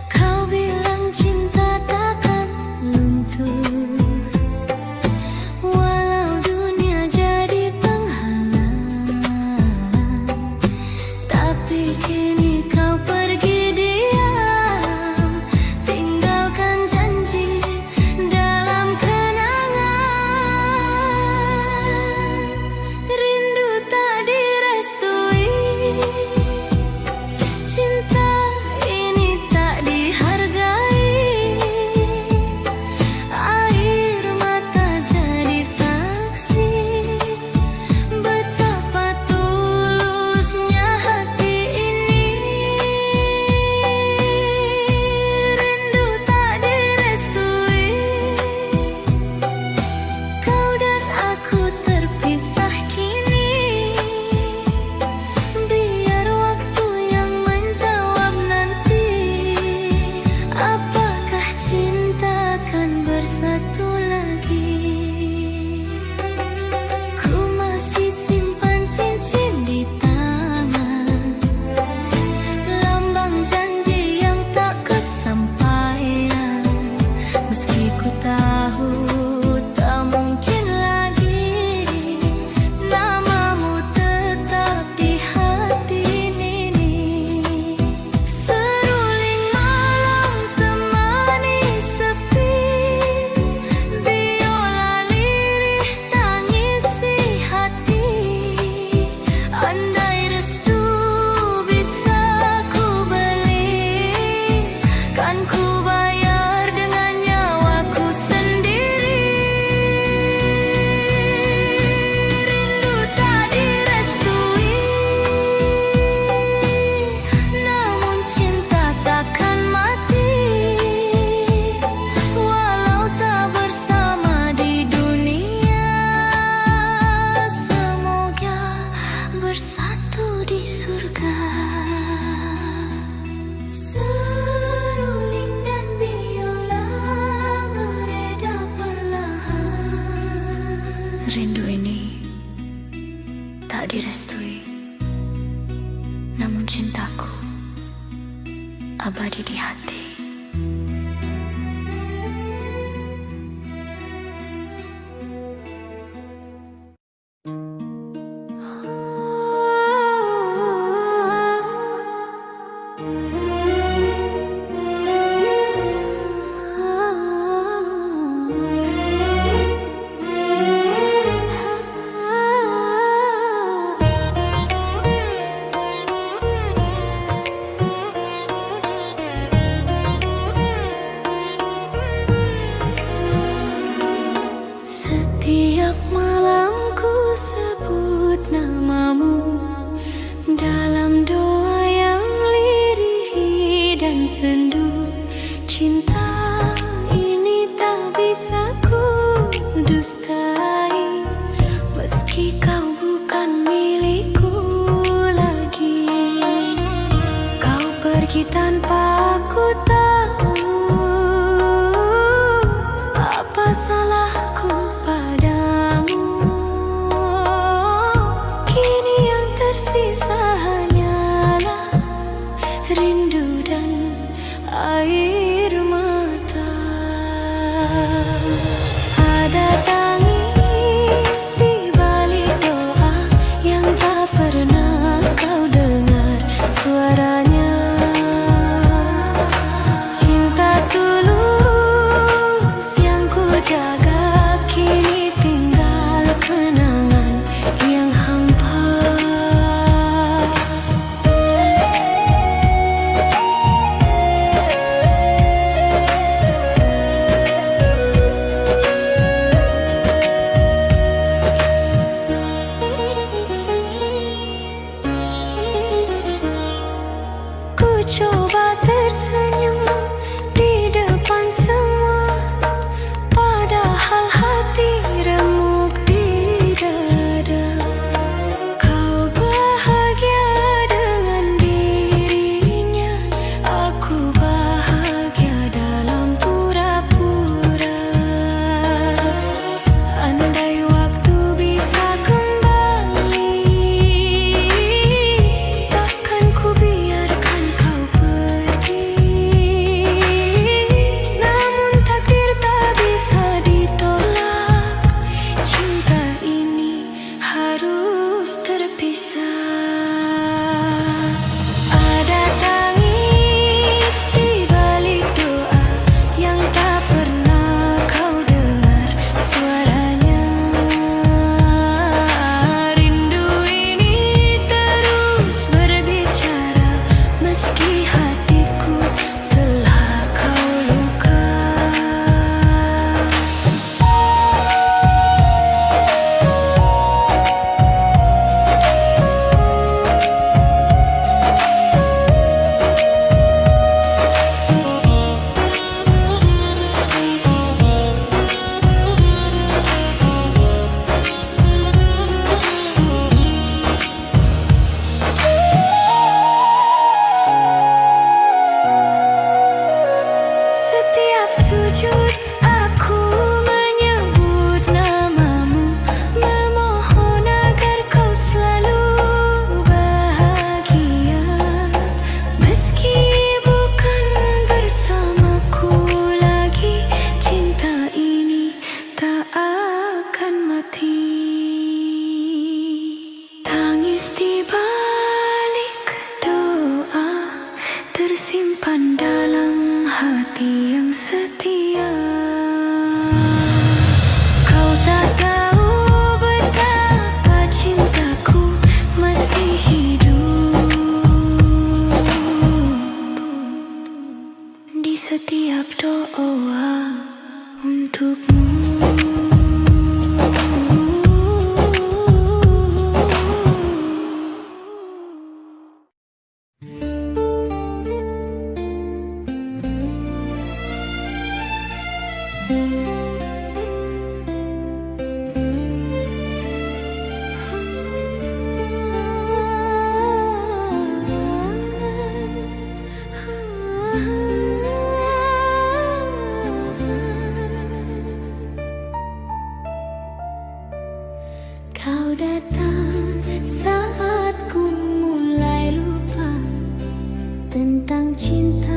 Speaker 1: Kau bilang cinta takkan luntur, walau dunia jadi penghalang. Tapi kini kau pergi diam, tinggalkan janji dalam kenangan. Rindu tak direstui, di hati. Setiap malam ku sebut namamu dalam doa yang lirih dan sendu. Cinta ini tak bisa ku dustai, meski kau bukan milikku lagi. Kau pergi tanpa aku tahu apa salahku padamu. Kini yang tersisa hanyalah rindu dan air mata. Ada tangis di balik doa yang tak pernah kau dengar suaranya. Cinta tulus yang ku jaga kini tinggal kenangan yang hampa. Ku coba tersenyum di depan semua, padahal hati remuk di dada. Kau bahagia dengan dirinya, aku bahagia dalam pura-pura. Andai waktu bisa kembali, takkan ku biarkan kau pergi. Namun takdir tak bisa ditolak, cinta ini harus terpisah. Ada tangis di balik doa yang tak pernah kau dengar suaranya. Rindu ini terus berbicara, meski hatiku telah kau luka. Setiap sujud aku menyebut namamu, memohon agar kau selalu bahagia. Meski bukan bersamaku lagi, cinta ini tak akan mati. Tangis di balik doa tersimpan dalam hati yang setia. Kau tak tahu betapa cintaku masih hidup di setiap doa untukmu. Kau datang saat ku mulai lupa tentang cinta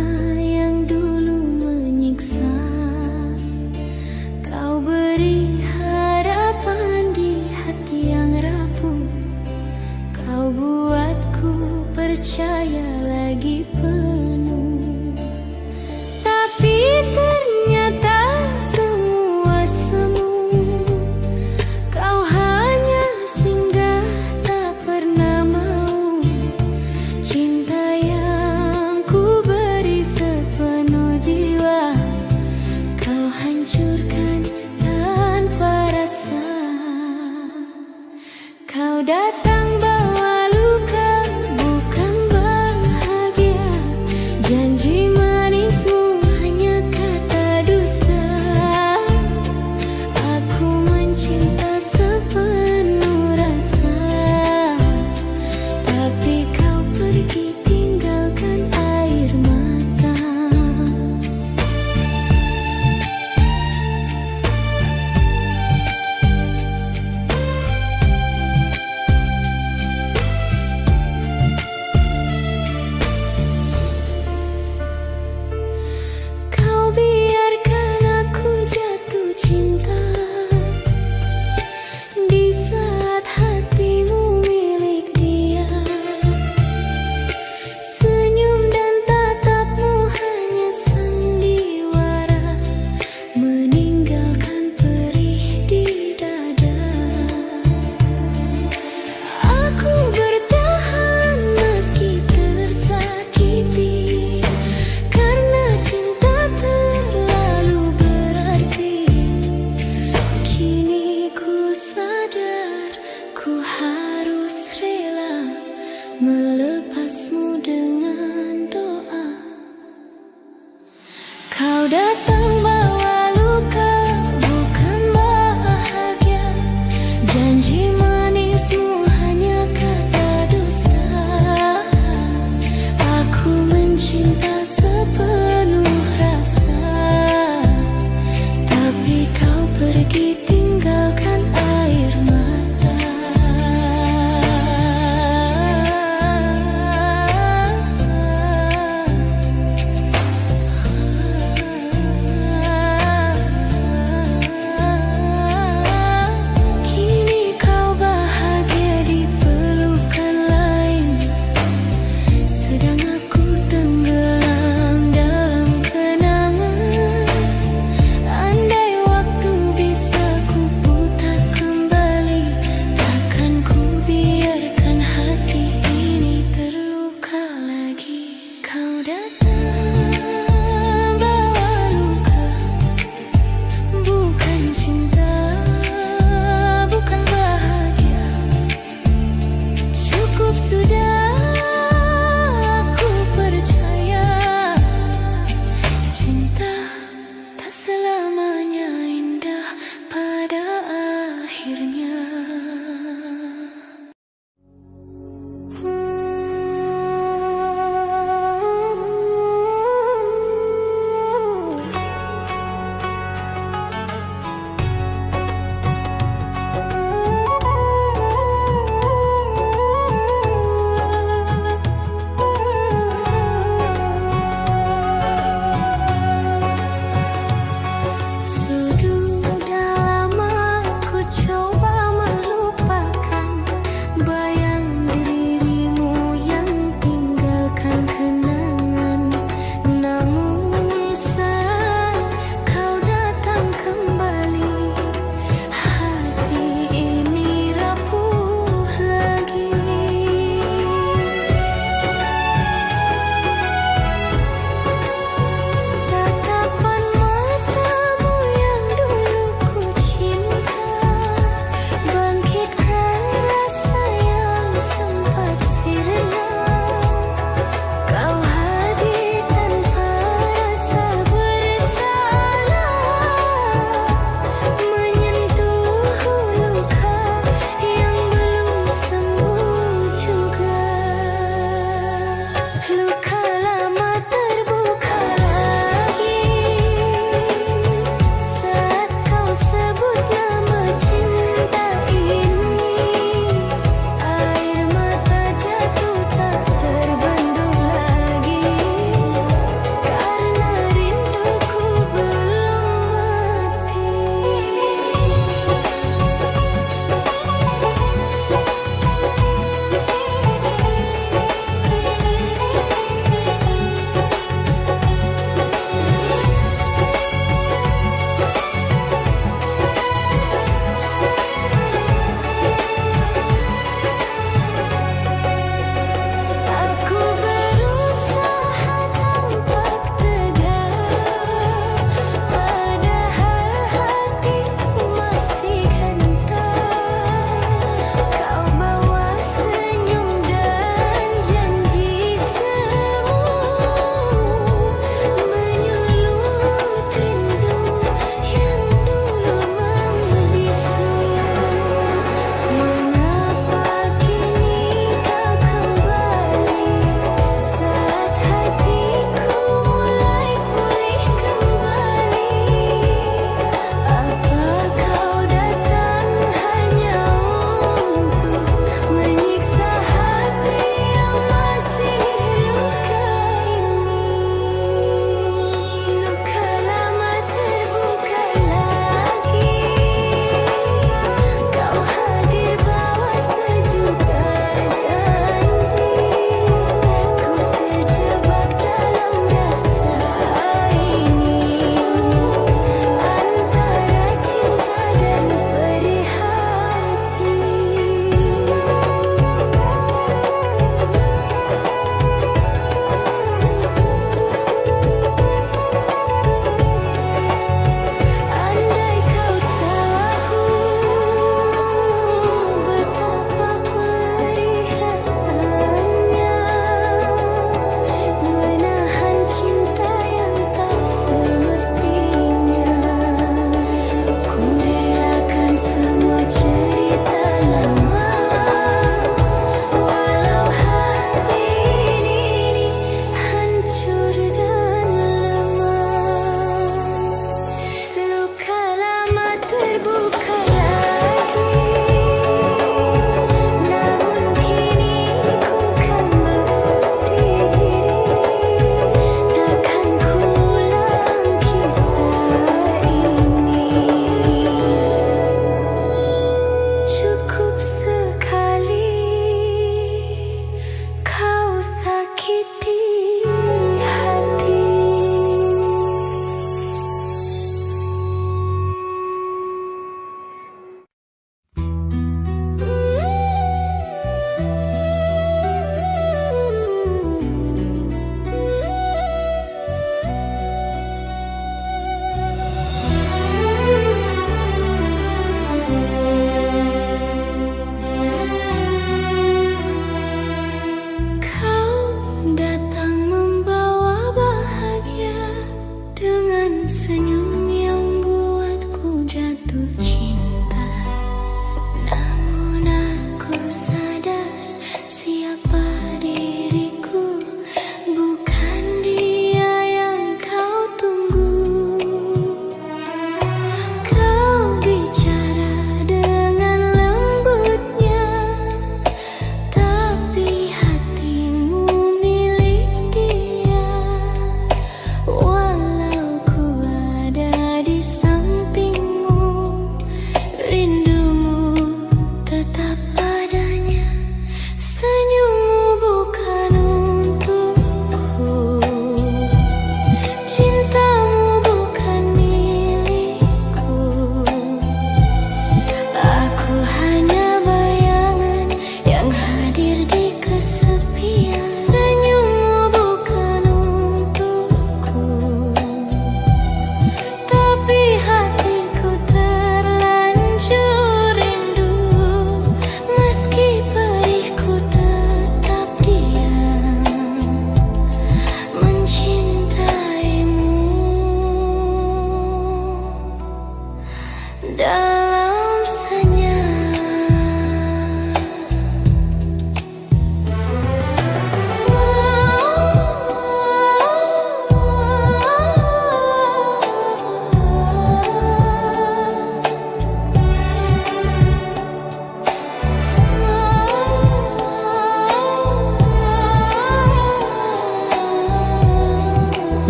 Speaker 1: Kau datang bawa luka, bukan bahagia. Janji manismu hanya kata dusta. Aku mencinta sepenuh rasa, tapi kau pergi tinggalkan air mata.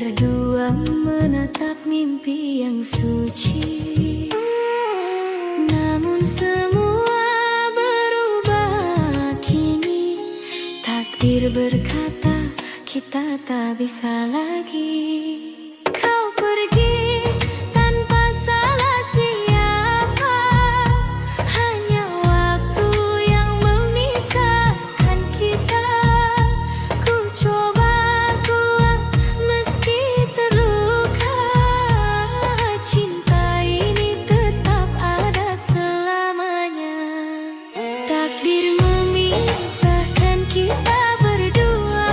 Speaker 1: berdua menatap mimpi yang suci. Namun semua berubah kini. Takdir berkata kita tak bisa lagi. Kau pergi tanpa salah siapa, hanya waktu yang memisahkan kita. Ku coba kuat meski terluka, cinta ini tetap ada selamanya. Takdir memisahkan kita berdua,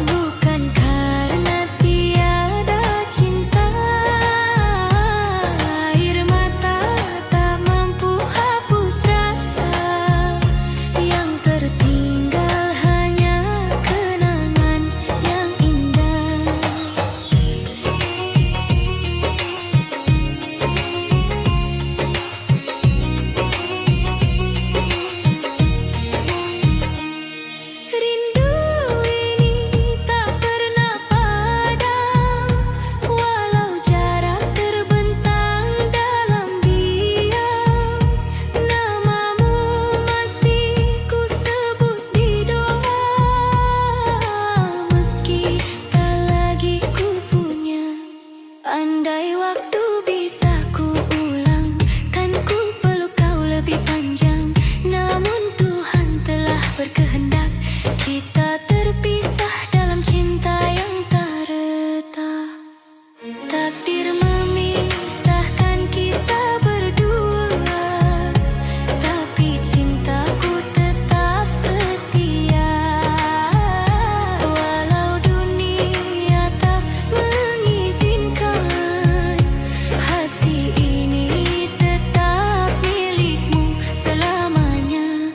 Speaker 1: bukan karena tiada cinta. Air mata tak mampu hapus rasa, yang tertinggal hanya kenangan yang indah. Rindu ini tak pernah padam, walau jarak terbentang dalam diam. Namamu masih ku sebut di doa, meski tak lagi ku punya. Andai waktu bisa ku ulang, kan ku peluk kau lebih panjang. Namun Tuhan telah berkehendak kita terpisah dalam cinta yang tak retak. Takdir memisahkan kita berdua, tapi cintaku tetap setia. Walau dunia tak mengizinkan, hati ini tetap milikmu selamanya.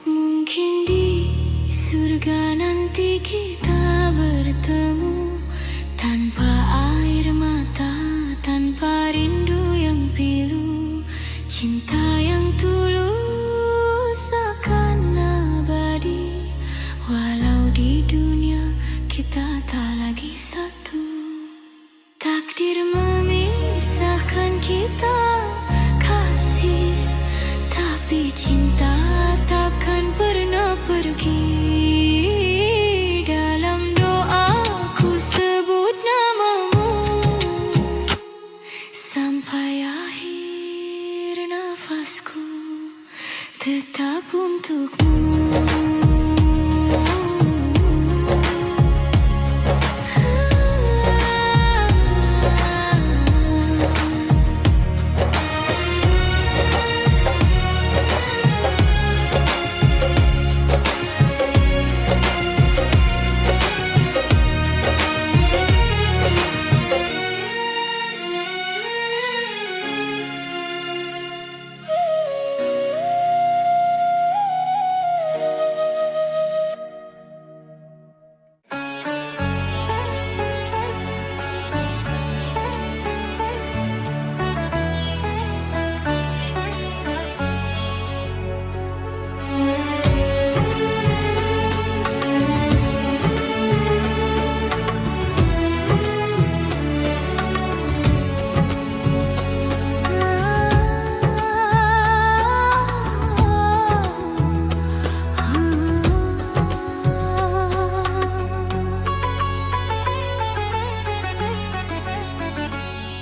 Speaker 1: Mungkin di surga nanti kita bertemu, tanpa air mata, tanpa rindu yang pilu. Cinta yang tulus akan abadi, walau di dunia kita tak lagi satu. Takdir memisahkan kita kasih, tapi cinta takkan pernah pergi. Dalam doaku sebut namamu, sampai akhir nafasku tetap untukmu.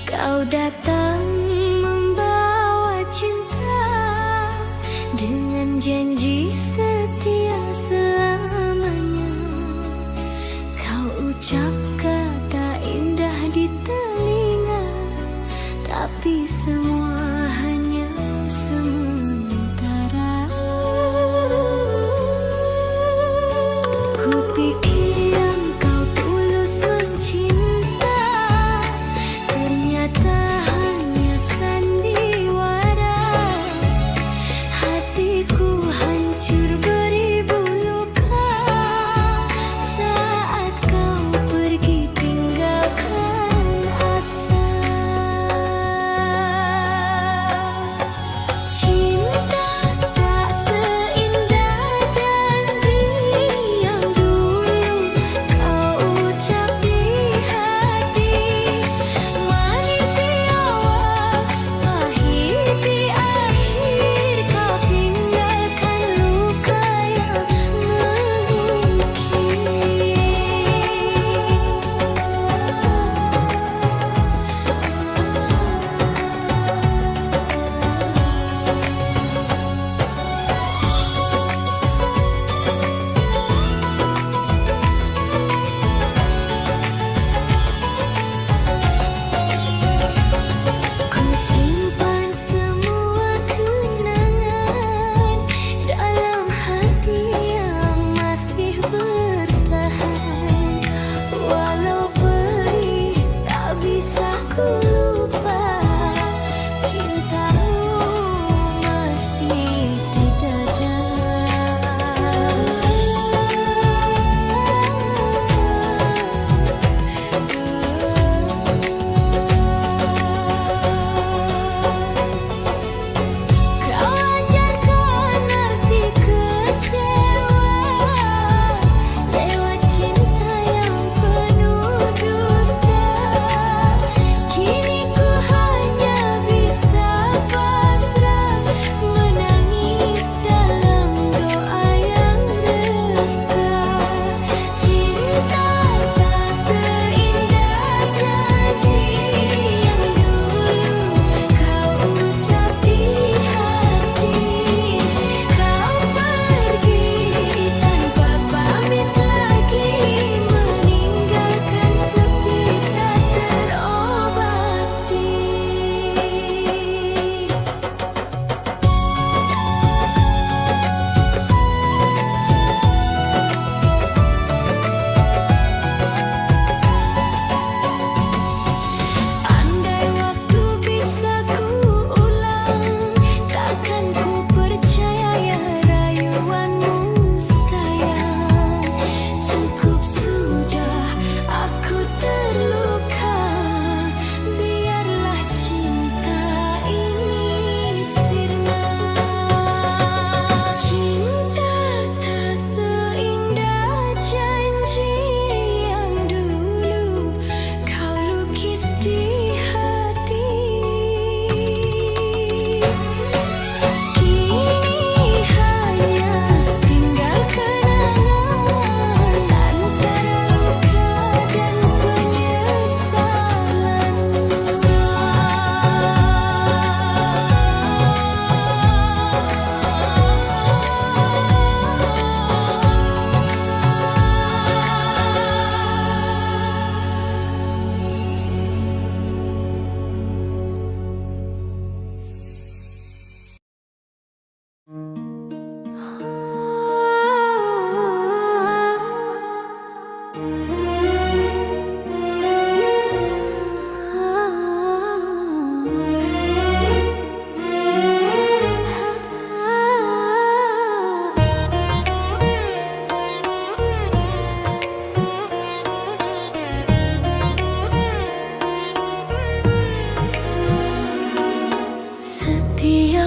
Speaker 1: Kau datang membawa cinta dengan janji setia selamanya. Kau ucap kata indah di telinga, tapi semua hanya sementara. Kupikir engkau tulus mencinta, ternyata hanya sandiwara. Hatiku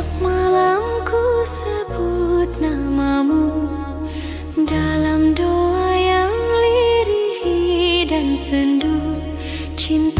Speaker 1: Setiap malam ku sebut namamu dalam doa yang lirih dan sendu cinta.